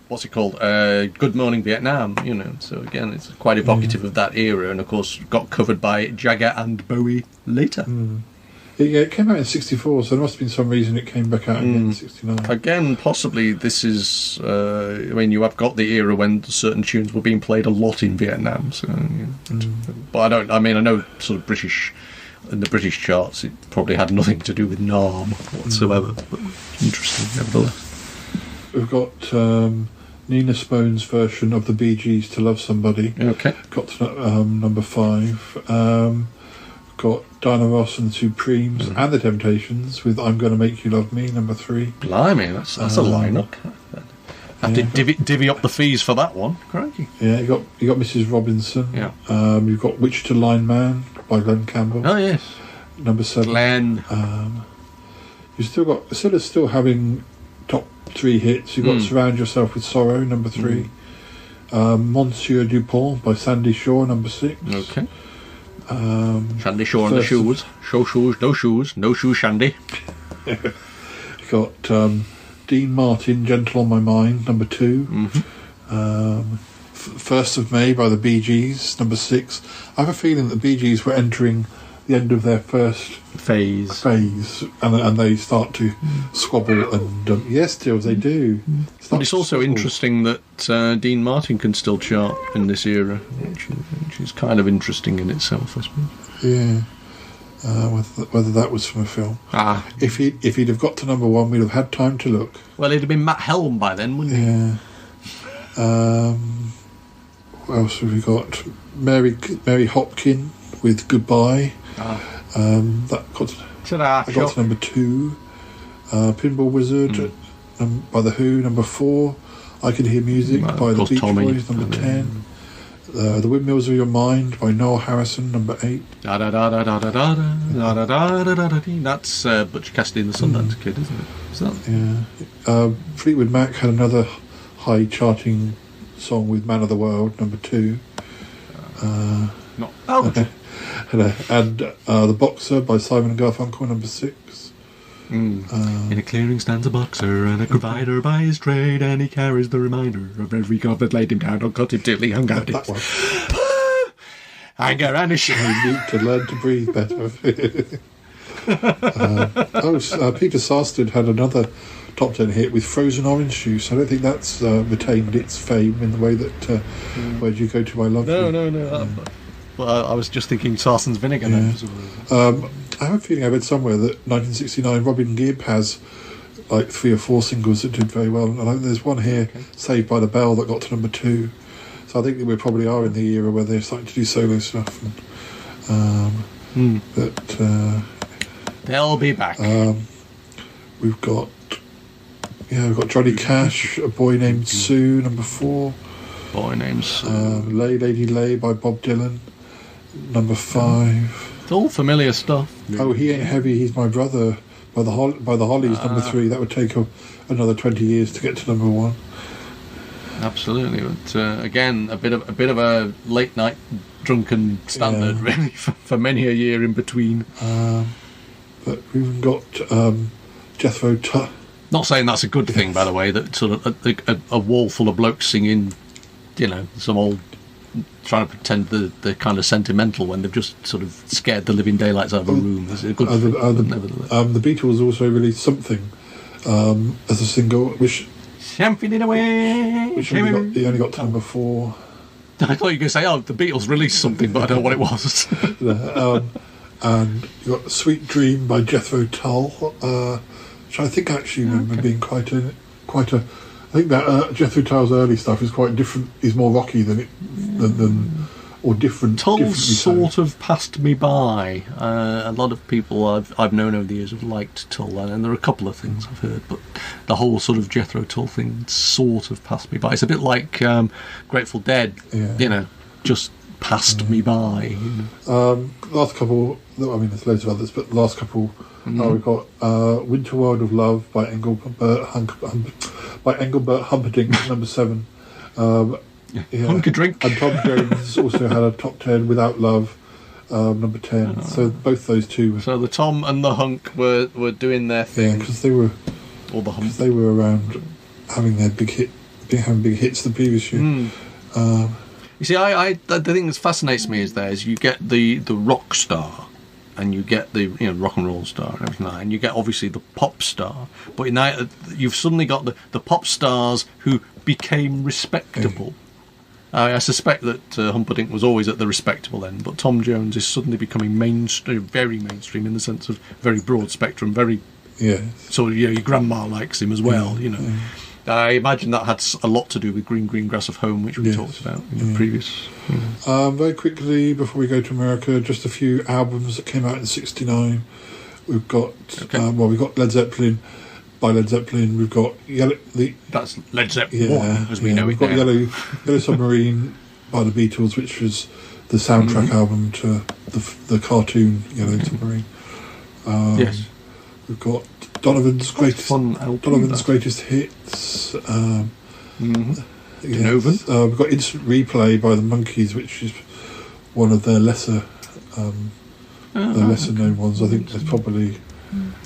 what's it called? Good Morning Vietnam, So again, it's quite evocative of that era, and of course got covered by Jagger and Bowie later. Yeah, it came out in '64, so there must have been some reason it came back out again in '69. Again, possibly this is when you have got the era when certain tunes were being played a lot in Vietnam. So, but I know sort of in the British charts, it probably had nothing to do with Nam whatsoever. But interesting, nevertheless. We've got Nina Spone's version of the Bee Gees' "To Love Somebody." Okay, got to number 5. Got Diana Ross and the Supremes and the Temptations with "I'm Gonna Make You Love Me," number 3. Blimey, that's a lineup. Have to divvy up the fees for that one. Crikey. Yeah, you got Mrs. Robinson. Yeah. You've got "Wichita Line Man" by Glenn Campbell. Oh yes. Number 7. Glenn. You still having top 3 hits. You've got "Surround Yourself with Sorrow," number 3. "Monsieur Dupont" by Sandy Shaw, number 6. Okay. Shandy Shaw and the shoes. Show shoes, no shoes, Shandy. You got Dean Martin, "Gentle on My Mind," number 2. "First of May" by the Bee Gees, number 6. I have a feeling that the Bee Gees were entering the end of their first phase, and they start to squabble. And yes, Dills, they do. But it's also interesting that Dean Martin can still chart in this era, which is kind of interesting in itself, I suppose. Yeah. Whether that was from a film. If he'd have got to number 1, we'd have had time to look. Well, it'd have been Matt Helm by then, wouldn't it? Yeah. What else have we got? Mary Hopkin with "Goodbye." That got to number 2. "Pinball Wizard" by The Who, number 4. "I Can Hear Music" by the Beach Boys, number 10. "The Windmills of Your Mind" by Noel Harrison, number 8. That's Butch Cassidy and the Sundance Kid, isn't it? Is that? Yeah. Fleetwood Mac had another high charting song with "Man of the World," number 2. And "The Boxer" by Simon and Garfunkel, number 6. In a clearing stands a boxer and a provider by his trade, and he carries the reminder of every god that laid him down or cut him till he hung out that one. Anger and a shame. I need to learn to breathe better. Peter Sarsted had another top 10 hit with "Frozen Orange Juice." I don't think that's retained its fame in the way that "Where'd You Go to My Love?" No. Well, I was just thinking Sarson's Vinegar. Yeah. I have a feeling I read somewhere that 1969 Robin Gibb has like 3 or 4 singles that did very well, and I think there's one here, "Saved by the Bell," that got to number 2. So I think that we probably are in the era where they're starting to do solo stuff. But they'll be back. We've got Johnny Cash, "A Boy Named Sue," number 4. Boy Named Sue. "Lay Lady Lay" by Bob Dylan, number 5. It's all familiar stuff. "Oh, He Ain't Heavy, He's My Brother" by the Hollies, number 3. That would take another 20 years to get to number 1. Absolutely, but again, a bit of a late night drunken standard, really, for many a year in between. But we've even got Jethro Tull. Not saying that's a good thing, by the way, that sort of a wall full of blokes singing, some old, trying to pretend they're kind of sentimental when they've just sort of scared the living daylights out of a room. Is a good thing, the Beatles also released Something as a single, which only got to number 4. I thought you were going to say, the Beatles released Something, but I don't know what it was. And you got Sweet Dream by Jethro Tull, which I think actually remember being quite a. I think that Jethro Tull's early stuff is quite different. Is more rocky than different. Tull sort of passed me by. A lot of people I've known over the years have liked Tull, and there are a couple of things I've heard, but the whole sort of Jethro Tull thing sort of passed me by. It's a bit like Grateful Dead, just passed me by. Last couple, I mean, there's loads of others, but the last couple, we've got Winter World of Love by Engelbert Humperdinck, number 7. Hunkerdrink. And Tom Jones also had a top 10, Without Love, number 10. So both those two. So the Tom and the Hunk were doing their thing. Yeah, because they were. Or the Hump. They were around having their big hits the previous year. You see, the thing that fascinates me is you get the rock star, and you get the rock and roll star and everything like that, and you get obviously the pop star, but now you've suddenly got the pop stars who became respectable. I suspect that Humperdinck was always at the respectable end, but Tom Jones is suddenly becoming mainstream, very mainstream in the sense of very broad spectrum, very so your grandma likes him as well. I imagine that had a lot to do with Green Green Grass of Home, which we talked about in the previous. Very quickly, before we go to America, just a few albums that came out in '69. We've got we've got Led Zeppelin by Led Zeppelin. We've got that's Led Zeppelin 1, as we know it. We've got Yellow Submarine by the Beatles, which was the soundtrack album to the cartoon Yellow Submarine. Yes. We've got Donovan's greatest hits. Donovan. We've got Instant Replay by the Monkees, which is one of their lesser known ones. I think there's probably.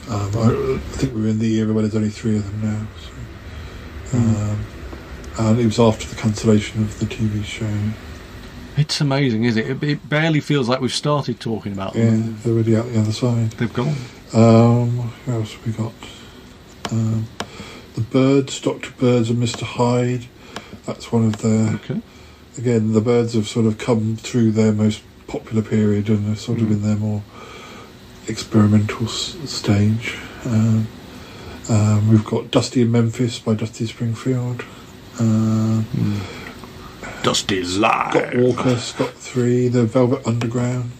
I think we're in the era where there's only 3 of them now. And it was after the cancellation of the TV show. It's amazing, isn't it? It barely feels like we've started talking about them. Yeah, they're already out the other side. They've gone. What else have we got? The Byrds, Dr. Byrds and Mr. Hyde. That's one of their... Again, the Byrds have sort of come through their most popular period and are sort of in their more experimental stage. We've got Dusty in Memphis by Dusty Springfield. Dusty's Live. Scott Walker, Scott 3, The Velvet Underground.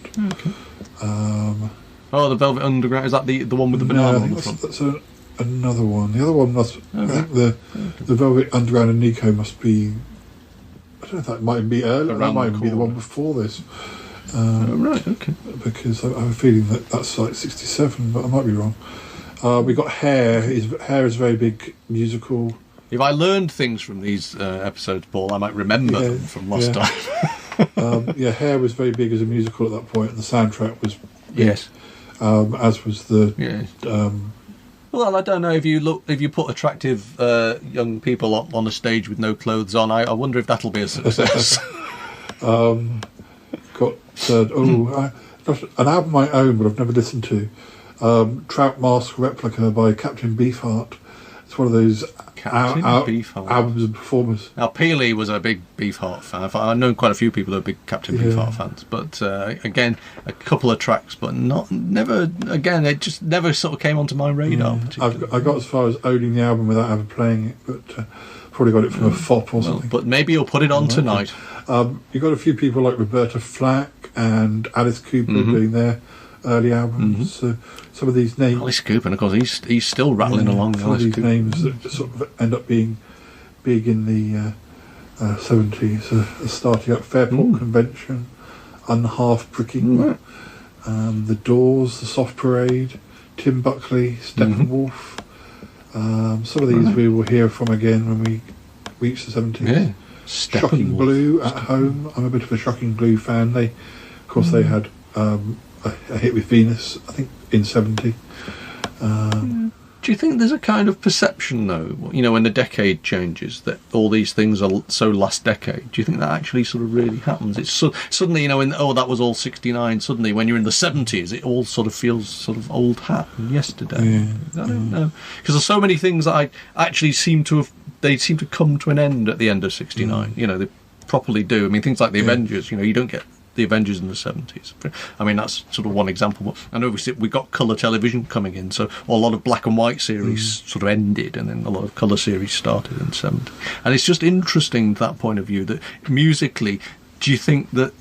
The Velvet Underground, is that the one with the banana on the front? That's another one. The other one must... I think the Velvet Underground and Nico must be... I don't know if that might be earlier. That might even be the one before this. Right, okay. Because I have a feeling that's like 67, but I might be wrong. We got Hair. Hair is a very big musical. If I learned things from these episodes, Paul, I might remember them from last time. Hair was very big as a musical at that point, and the soundtrack was big, as was the. Well, I don't know if you put attractive young people on a stage with no clothes on. I wonder if that'll be a success. Got an album I own, but I've never listened to. Trout Mask Replica by Captain Beefheart. It's one of those albums and performers. Now, Peely was a big Beefheart fan. I've known quite a few people who are big Captain Beefheart fans. But again, a couple of tracks, but never. Again, it just never sort of came onto my radar. I got as far as owning the album without ever playing it, but probably got it from a FOP or something. But maybe you'll put it on tonight. You've got a few people like Roberta Flack and Alice Cooper doing their early albums. So some of these names, Alice Cooper, and of course he's still rattling along. Some of these names that just sort of end up being big in the 70s. Starting up Fairport Convention, Unhalf Pricking, The Doors, The Soft Parade, Tim Buckley, Steppenwolf. Some of these we will hear from again when we reach the 70s. Yeah. Shocking Blue at Home. I'm a bit of a Shocking Blue fan. They had a hit with Venus, I think, in 70. Do Do you think there's a kind of perception, though, when the decade changes, that all these things are so last decade? Do you think that actually sort of really happens? It's suddenly, that was all 69. Suddenly, when you're in the 70s, it all sort of feels sort of old hat and yesterday. Yeah. I don't know. Because there's so many things that I actually seem to come to an end at the end of 69. They properly do. I mean, things like the Avengers, you don't get the Avengers in the 70s. I mean, that's sort of one example. I know we got colour television coming in, so a lot of black and white series sort of ended, and then a lot of colour series started in the 70s. And it's just interesting, that point of view, that musically, do you think that,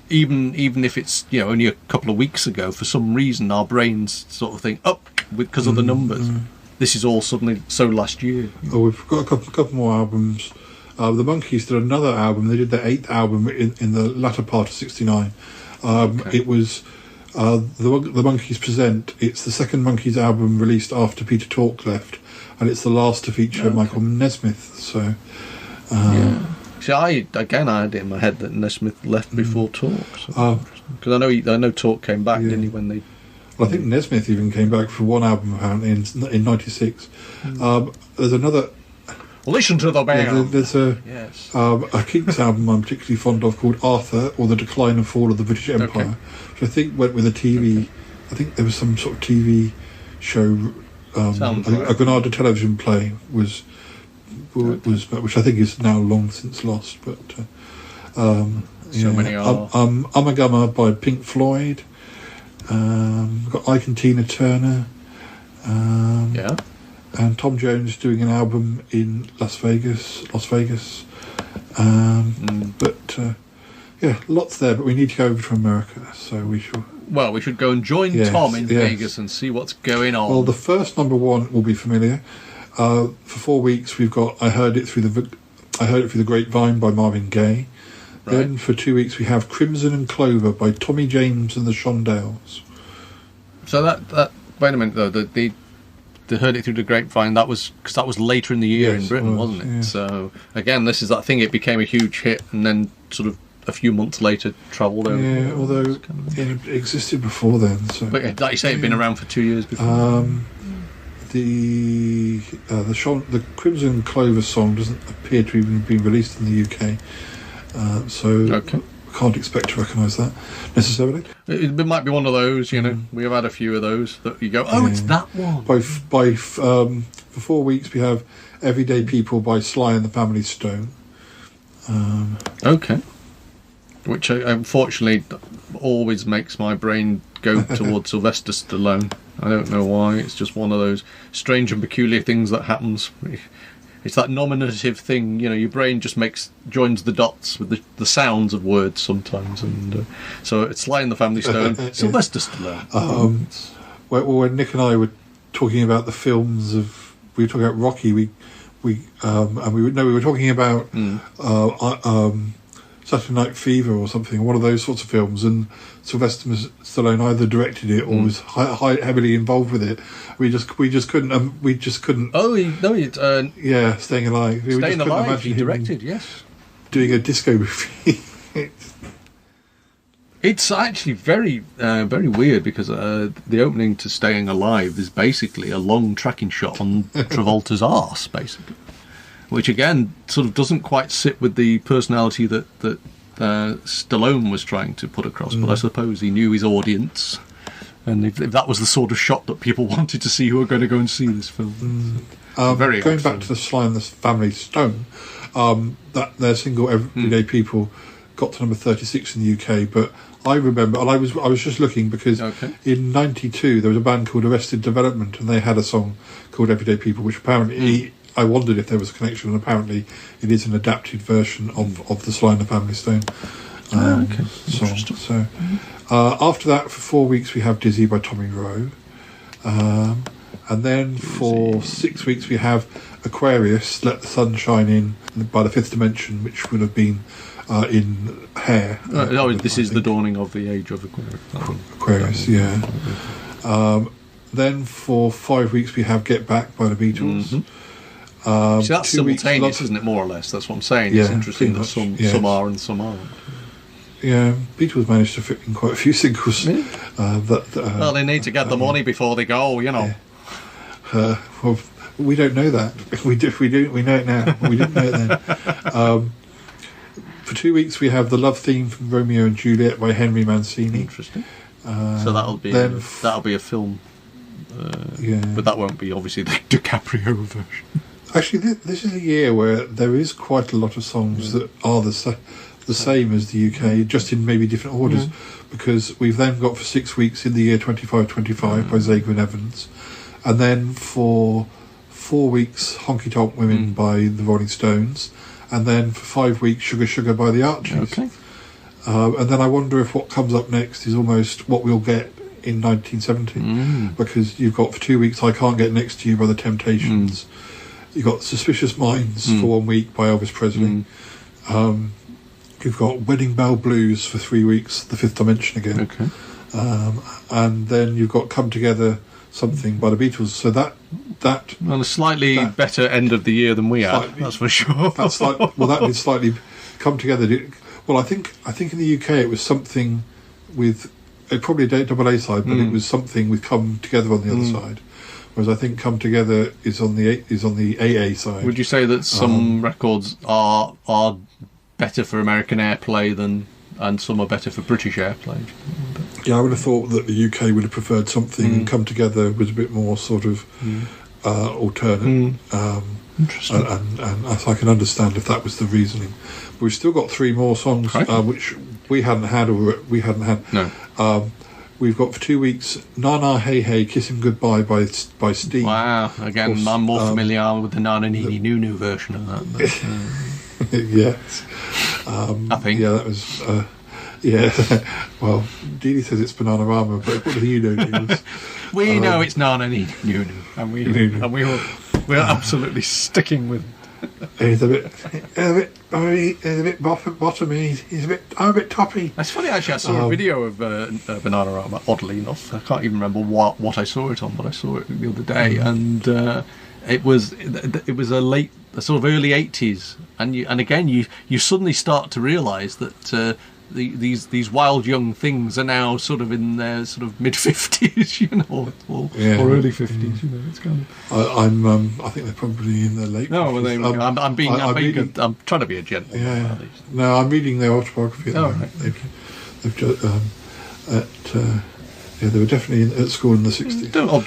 even if it's, only a couple of weeks ago, for some reason our brains sort of think, because of the numbers, this is all suddenly so last year? Oh, we've got a couple more albums. The Monkees did another album. They did their 8th album in the latter part of 69. It was the Monkees Present. It's the second Monkees album released after Peter Tork left, and it's the last to feature Michael Nesmith. So, See, I had it in my head that Nesmith left before Tork. Because I know Tork came back, didn't he? When they, I think Nesmith even came back for one album apparently in '96. There's another. Listen to the band. There's a Kinks album I'm particularly fond of called Arthur, or The Decline and Fall of the British Empire, which I think went with a TV. I think there was some sort of TV show. A Granada television play was which I think is now long since lost. But many are. Ummagumma by Pink Floyd. We've got Ike and Tina Turner. And Tom Jones doing an album in Las Vegas. But lots there. But we need to go over to America, so we shall. Well, we should go and join Tom in Vegas and see what's going on. Well, the first number one will be familiar. For 4 weeks, we've got "I Heard It Through the Grapevine" by Marvin Gaye. Right. Then for 2 weeks, we have "Crimson and Clover" by Tommy James and the Shondells. So that wait a minute though, the Heard It Through the Grapevine, that was later in the year in Britain, wasn't it? Yeah. So again, this is that thing. It became a huge hit, and then sort of a few months later travelled over. Yeah, although it existed before then. So, but like you say, it'd been around for 2 years before. The Crimson Clover song doesn't appear to even be released in the UK, so can't expect to recognise that necessarily. It might be one of those, we have had a few of those that you go, it's that one. For 4 weeks we have "Everyday People" by Sly and the Family Stone. Which unfortunately always makes my brain go towards Sylvester Stallone. I don't know why. It's just one of those strange and peculiar things that happens. It's that nominative thing, your brain just joins the dots with the sounds of words sometimes, and so it's Sly and the Family Stone, Sylvester Stallone. When Nick and I were talking about the films we were talking about Rocky, we were talking about Saturday Night Fever or something, one of those sorts of films, and Sylvester Stallone either directed it or was heavily involved with it. We just couldn't. Staying Alive. Staying Alive. He directed, yes. Doing a disco movie. It's actually very, very weird because the opening to Staying Alive is basically a long tracking shot on Travolta's arse, basically. Which again sort of doesn't quite sit with the personality that Stallone was trying to put across. But I suppose he knew his audience, and if that was the sort of shot that people wanted to see who were going to go and see this film. Going back to the Sly and the Family Stone, that their single "Everyday People" got to number 36 in the UK. But I remember, and I was just looking because in '92 there was a band called Arrested Development, and they had a song called "Everyday People," which apparently. I wondered if there was a connection, and apparently it is an adapted version of the Sly and the Family Stone song. So after that, for 4 weeks, we have "Dizzy" by Tommy Rowe. And then for 6 weeks, we have Aquarius, "Let the Sun Shine In" by the Fifth Dimension, which would have been in Hair. This is the dawning of the age of Aquarius. Yeah. Then for 5 weeks, we have "Get Back" by the Beatles. So that's simultaneous, isn't it, more or less? That's what I'm saying. It's interesting that some are and some aren't. Yeah, Beatles managed to fit in quite a few singles. Well, they need to get the money before they go, Well, we don't know that. We know it now. We didn't know it then. For 2 weeks, we have the love theme from Romeo and Juliet by Henry Mancini. Interesting. So that'll be a film. But that won't be obviously the DiCaprio version. Actually, this is a year where there is quite a lot of songs that are the same as the UK, just in maybe different orders, because we've then got for 6 weeks in the year 2525 by Zager and Evans, and then for 4 weeks Honky Tonk Women by the Rolling Stones, and then for 5 weeks Sugar Sugar by the Archies. Okay. And then I wonder if what comes up next is almost what we'll get in 1970, because you've got for 2 weeks I Can't Get Next to You by the Temptations. You've got Suspicious Minds for 1 week by Elvis Presley. You've got Wedding Bell Blues for 3 weeks, The Fifth Dimension again. Okay. And then you've got Come Together Something by the Beatles. So that a slightly better end of the year than we had. That's for sure. That's like, well, that is slightly Come Together. Well, I think in the UK it was something with probably a double A side, but it was something with Come Together on the other side. Whereas I think Come Together is on the AA side. Would you say that some records are better for American airplay and some are better for British airplay? Yeah, I would have thought that the UK would have preferred something and Come Together was a bit more sort of alternate. Interesting. And I can understand if that was the reasoning. But we've still got 3 more songs which we hadn't had. No. We've got for 2 weeks Na Na Hey Hey Kiss Him Goodbye by Sting. Wow, again, I'm more familiar with the Nana Nini Nunu version of that. Yes. I think. Yeah, that was... well, Dee Dee says it's Bananarama, but what do you know, Dee? We know it's Nana Nini Nunu, and we're absolutely sticking with it. He's a bit bottomy. I'm a bit toppy. It's funny actually. I saw a video of Bananarama. Oddly enough, I can't even remember what I saw it on, but I saw it the other day, and it was a sort of early 80s, and again you suddenly start to realise that. These wild young things are now sort of in their sort of mid 50s, or early 50s. You know, it's kind of. I think they're probably in their late. No, well, I'm trying to be a gentleman. Yeah. No, I'm reading their autobiography. Oh, right. They've just, they were definitely at school in the 60s.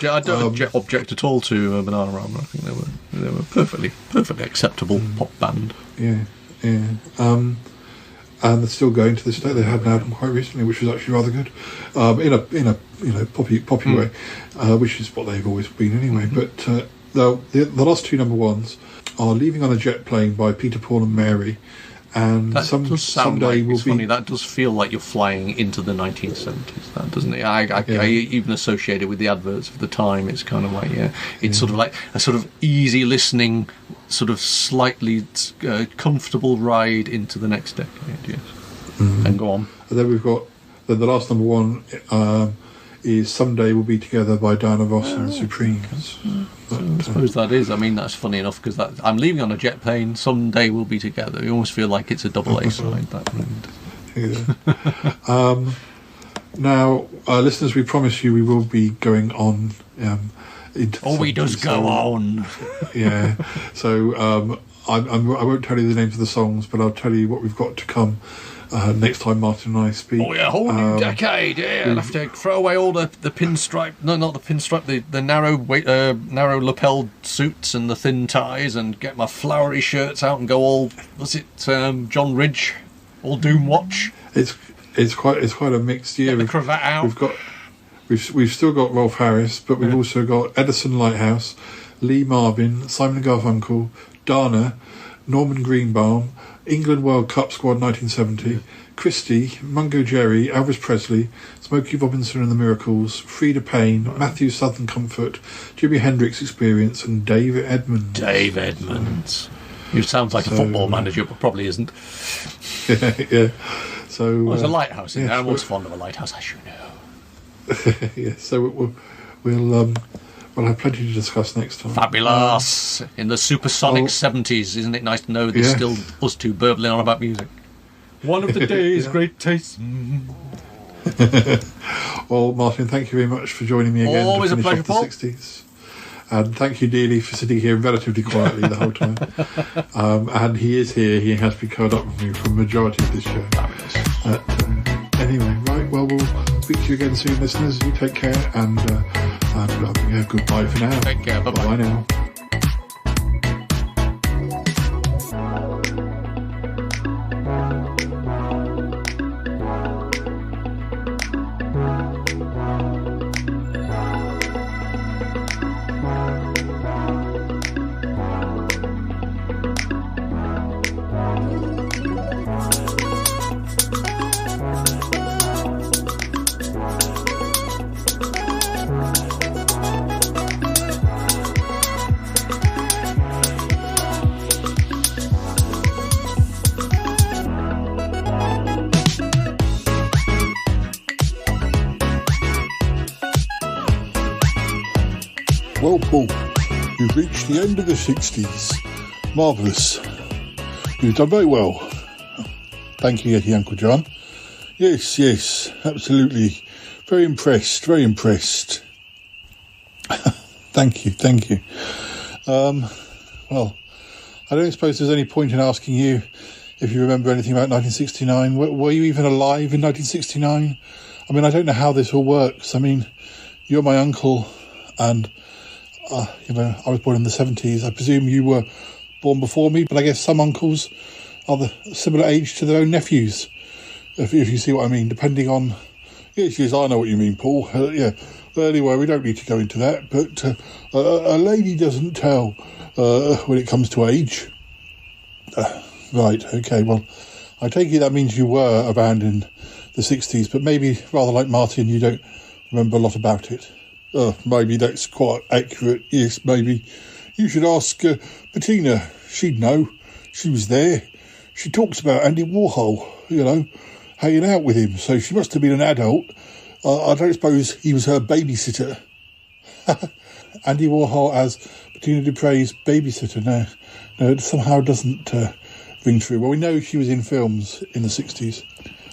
I don't object at all to Bananarama. I think they were perfectly acceptable pop band. Yeah. And they're still going to this day. They had an album quite recently, which was actually rather good, in a poppy way, which is what they've always been anyway. But the last 2 number ones are "Leaving on a Jet Plane" by Peter, Paul and Mary, and that someday will be. Funny. That does feel like you're flying into the 1970s. That doesn't it? I even associate it with the adverts of the time. It's kind of like it's sort of like a sort of easy listening, sort of slightly comfortable ride into the next decade. Yes, and go on. And then we've got the last number one is "Someday We'll Be Together" by Diana Ross and the Supremes. I suppose that is. I mean, that's funny enough because I'm leaving on a jet plane. Someday we'll be together. You almost feel like it's a double A side. That yeah. Now, listeners, we promise you we will be going on. We does go on. Yeah. So I won't tell you the names of the songs, but I'll tell you what we've got to come. Next time Martin and I speak. Oh yeah, whole new decade. Yeah, I'll have to throw away all the pinstripe. No, not the pinstripe. The narrow lapelled suits and the thin ties, and get my flowery shirts out and go all. Was it John Ridge? All Doomwatch. It's quite a mixed year. Get the cravat out. We've still got Rolf Harris, but we've also got Edison Lighthouse, Lee Marvin, Simon Garfunkel, Dana, Norman Greenbaum, England World Cup squad 1970, Christie, Mungo Jerry, Elvis Presley, Smokey Robinson and the Miracles, Frida Payne, Matthew Southern Comfort, Jimi Hendrix Experience, and Dave Edmunds. Dave Edmunds. Who sounds like a football manager, but probably isn't. Yeah. So there's a lighthouse in there. I'm always fond of a lighthouse, as you know. Yeah. So we'll have plenty to discuss next time. Fabulous! In the supersonic 70s, isn't it nice to know there's still us two burbling on about music? One of the days, great taste. Well, Martin, thank you very much for joining me again. Always to a pleasure, Paul. 60s. And thank you, Neely, for sitting here relatively quietly the whole time. And he is here. He has been curled up with me for the majority of this show. Anyway, right, well, we'll speak to you again soon, listeners. You take care, and goodbye for now. Take care. Bye-bye. Bye now. Well, Paul, you've reached the end of the 60s. Marvellous. You've done very well. Thank you, Yeti Uncle John. Yes, absolutely. Very impressed, very impressed. Thank you. Well, I don't suppose there's any point in asking you if you remember anything about 1969. Were you even alive in 1969? I mean, I don't know how this all works. I mean, you're my uncle, and I was born in the 70s. I presume you were born before me, but I guess some uncles are the similar age to their own nephews, if you see what I mean, depending on... Yes, I know what you mean, Paul. Yeah. Anyway, we don't need to go into that, but a lady doesn't tell when it comes to age. Right, okay, well, I take it that means you were around in the 60s, but maybe, rather like Martin, you don't remember a lot about it. Maybe that's quite accurate. Yes, maybe. You should ask Bettina. She'd know. She was there. She talks about Andy Warhol, hanging out with him. So she must have been an adult. I don't suppose he was her babysitter. Andy Warhol as Bettina Dupre's babysitter. No, it somehow doesn't ring true. Well, we know she was in films in the 60s.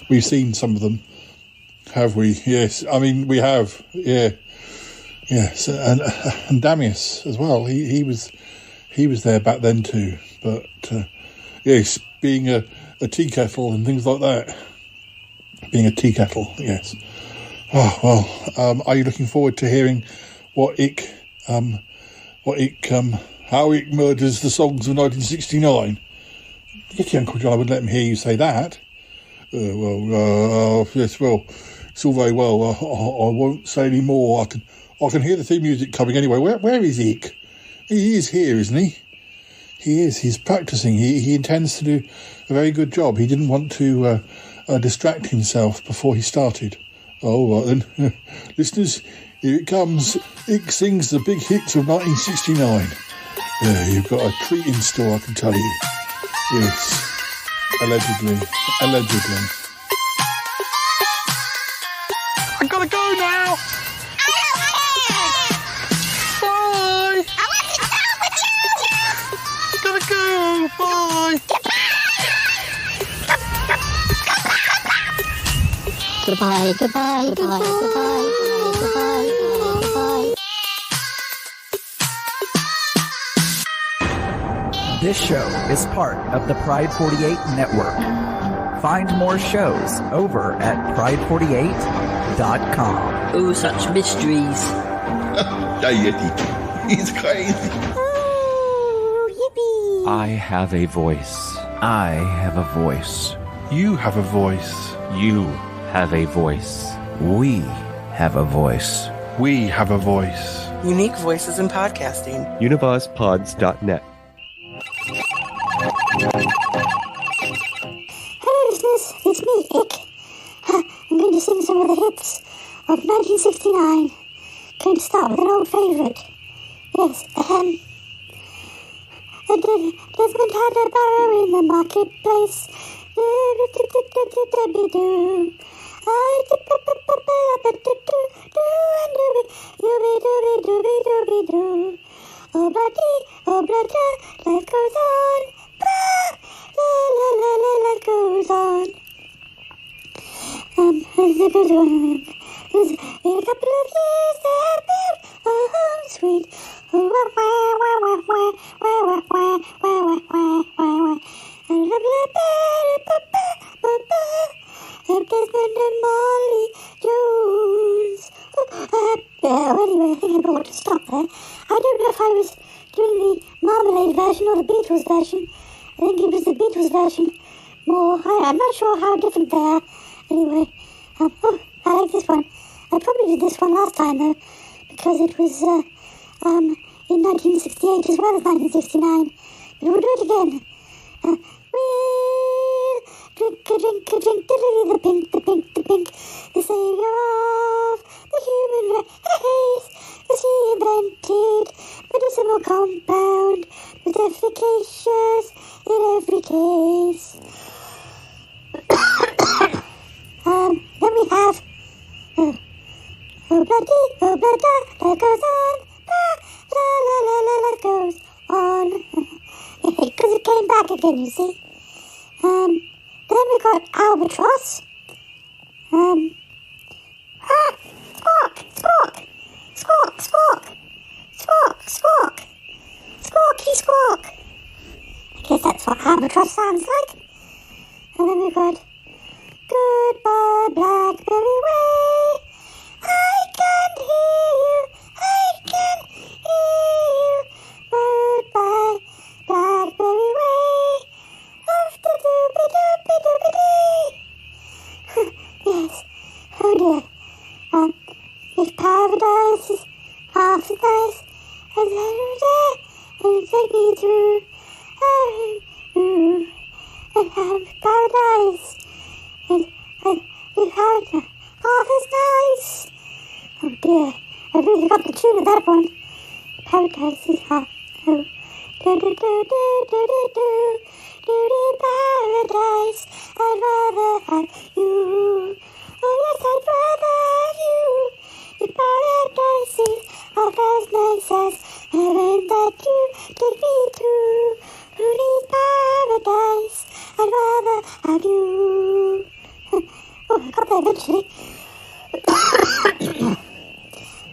We've seen some of them. Have we? Yes. I mean, we have. Yeah. Yes, and Damius as well. He was there back then too. But yes, being a tea kettle and things like that. Being a tea kettle, yes. Oh well. Are you looking forward to hearing how Ick murders the songs of 1969? Yeti Uncle John, I wouldn't let him hear you say that. Yes. Well, it's all very well. I won't say any more. I can hear the theme music coming anyway. Where is Ick? He is here, isn't he? He is. He's practising. He intends to do a very good job. He didn't want to distract himself before he started. Oh, right then. Listeners, here it comes. Ick sings the big hits of 1969. Yeah, you've got a treat in store, I can tell you. Yes. Allegedly. I gotta go now! Bye! I want to go with you! Gotta go! Bye! Goodbye. This show is part of the Pride 48 network. Find more shows over at pride48.com. Oh, such mysteries. Yeti. He's crazy. Oh, yippee. I have a voice. I have a voice. You have a voice. You have a voice. We have a voice. We have a voice. Unique voices in podcasting. UnivazPods.net. Hello, listeners. It's me, Ick. I'm going to sing some of the hits of 1969. Going to start with an old favourite. Yes, Desmond had a barrow in the marketplace. Oh, bloody, life goes on. Life goes on. In a couple of years, they had built a home sweet home. Desmond and Molly Jones. Anyway, I think I'm going to stop there. I don't know if I was doing the Marmalade version or the Beatles version. I think it was the Beatles version more. I'm not sure how different they are. Anyway, I like this one. I probably did this one last time though, because it was in 1968 as well as 1969. But we'll do it again. We'll drink, the pink, the savior of the human race, was he invented medicinal compound, was efficacious in every case. Then we have oh bloody, that goes on, that goes on, because it came back again, you see. Then we got albatross. Squawk. Squawky squawk. I guess that's what albatross sounds like. And then we got goodbye Blackberry Way. I can hear you. Goodbye Blackberry Way. Yes. Oh dear. If paradise is half as nice as there, and take me through paradise. And if paradise half as nice. Oh dear. I really got the tune of that one. Paradise is half. Oh. Paradise, I'd rather have you. Oh yes, I'd rather have you. If paradise is half as nice as heaven that you take me to. Rudy's paradise, I'd rather have you. Oh, I got there eventually.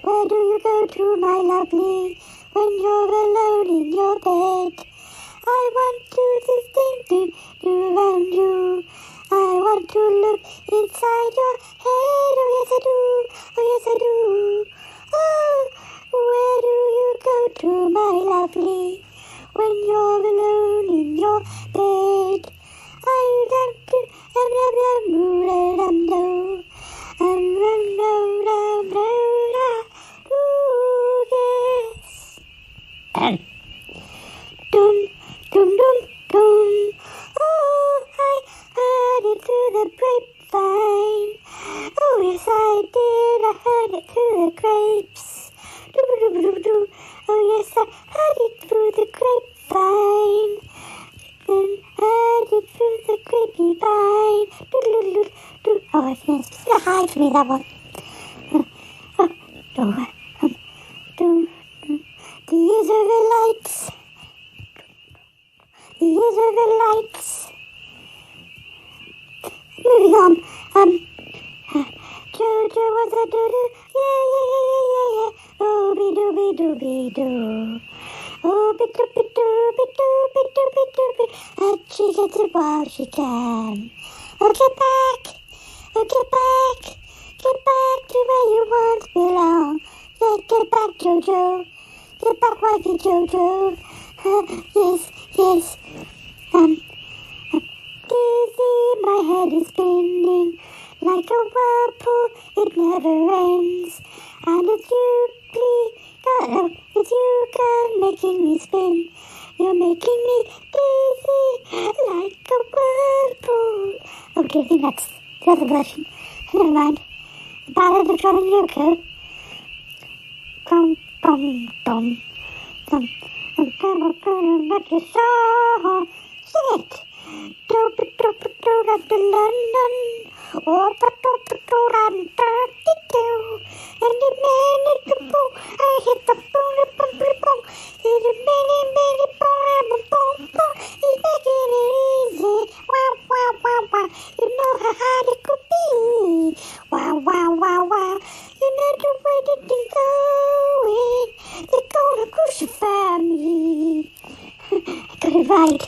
Where do you go to, my lovely, when you're alone in your bed? I want to think around you. I want to look inside your head. Oh yes I do. Oh, where do you go to, my lovely, when you're alone in your bed? I want to yes. Dum. Oh, I heard it through the grapevine. Oh, yes, I did. I heard it through the grapes. Oh, yes, I heard it through the grapevine. And heard it through the grapevine. Oh, I think it's a high for me, that one. The years of the lights. These are the lights. Moving on. Jojo was a doo-doo. Yeah. Oh, be-doo-be-doo-be-doo. Oh, be-doo-be-doo-be-doo-be-doo-be-doo. And she gets it while she can. Oh, get back. Get back to where you once belong. Yeah, get back, Jojo. Get back, wifey Jojo. Yes. Dizzy, my head is spinning like a whirlpool, it never ends. And it's you, girl, making me spin. You're making me dizzy like a whirlpool. Okay, I think that's the other version. Never mind. The Ballad of John and Yoko. I'm gonna make you so. Sing it. Do-do-do-do-do-do London. Oh-do-do-do-do-do-do. And the man at the boom. I hit the boom-a-boom-a-boom. He's a boom-a-boom-a-boom. He's making it easy. Wow. You know how hard it could be. Wow. You where did they going? They're gonna crucify me. I got it right.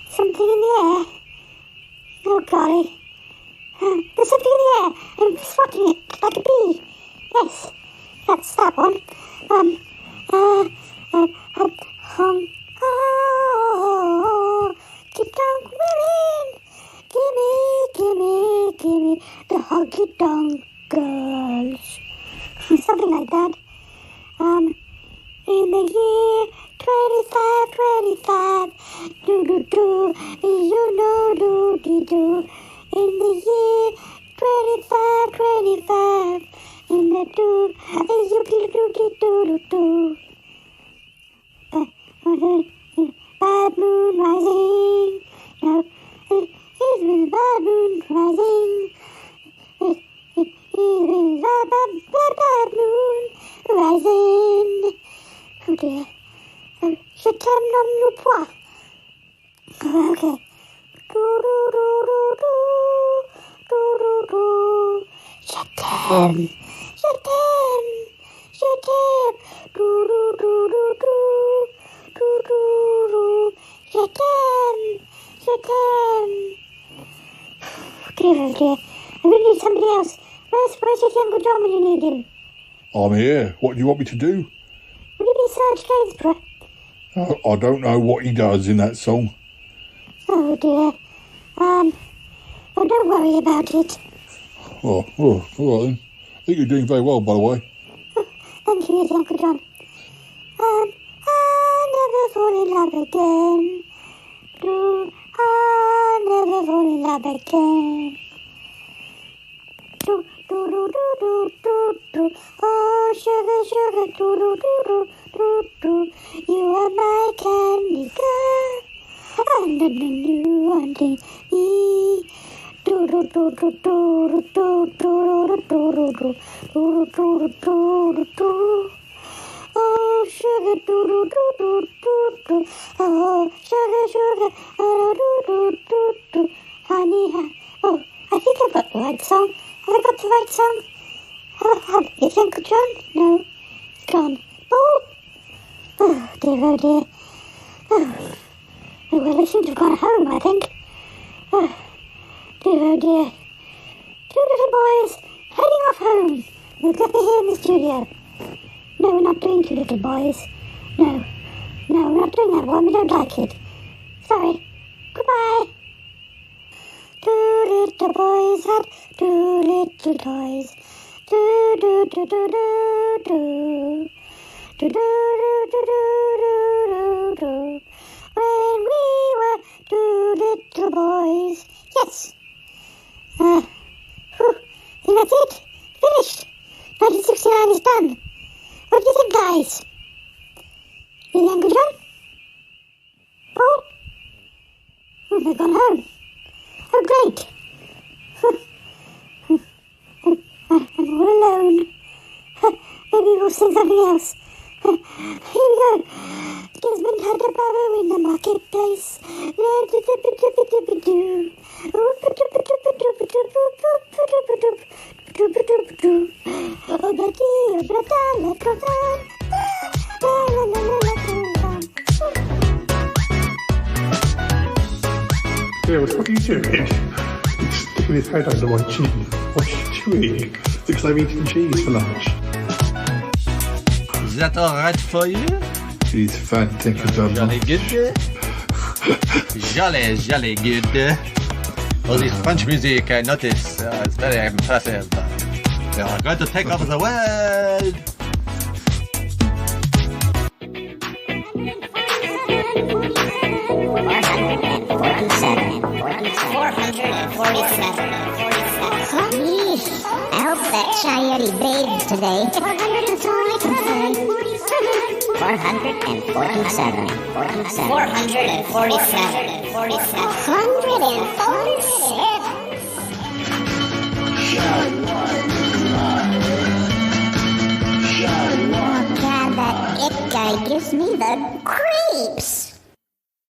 Something in the air. Oh, golly. There's something in the air. I'm swatting it like a bee. Yes, that's that one. Keep on willing. Gimme the honky tonk girls. Something like that. In the year 25, do-do-do, you know do-de-do. In the year 25, in the do, you do-de-do-do-do. Bad moon rising. No, it's been bad moon rising. It's been bad moon rising. Oh dear. Je t'aime non nous poids. Okay. Je t'aime. Dear. I really need somebody else. Where's your Uncle John when you need him? I'm here. What do you want me to do? Would he be Serge Gainsborough? I don't know what he does in that song. Oh dear. Oh, don't worry about it. Oh, all right then. I think you're doing very well, by the way. Thank you, Uncle John. I'll never fall in love again. I'll never fall in love again. Oh, sugar, you are my candy girl, and you wanting me. Oh, sugar, oh, sugar, honey, oh, I think I've got the right song. Have I got the right song? Is Uncle John? No, he's gone. Oh, dear, oh dear. Oh, well, they seem to have gone home, I think. Oh, dear. Two little boys heading off home. We'll get here in the studio. No, we're not doing Two Little Boys. No, we're not doing that one. We don't like it. Sorry. Goodbye. Two little boys had two little toys. Do do do do do do. Do do do do do do. When we were two little boys. Yes. Think that's it. Finished. 1969 is done. What do you think, guys? You Uncle John? Paul? Oh, they've gone home. Oh, great. I'm all alone. Maybe we'll sing something else. Here we go. Desmond had a barrow in the marketplace. Yeah, what are you doing? He's sticking his head under my chin. What are you doing? Because I'm eating cheese for lunch. Is that alright for you? He's fantastic. Jolly good. Jolly good. All this French music, I notice, it's very impressive. They are going to take over the world. I hope that Shy Yeti bathes today. 400 is all I can say. 447. 447. Oh God, that it guy gives me the creeps.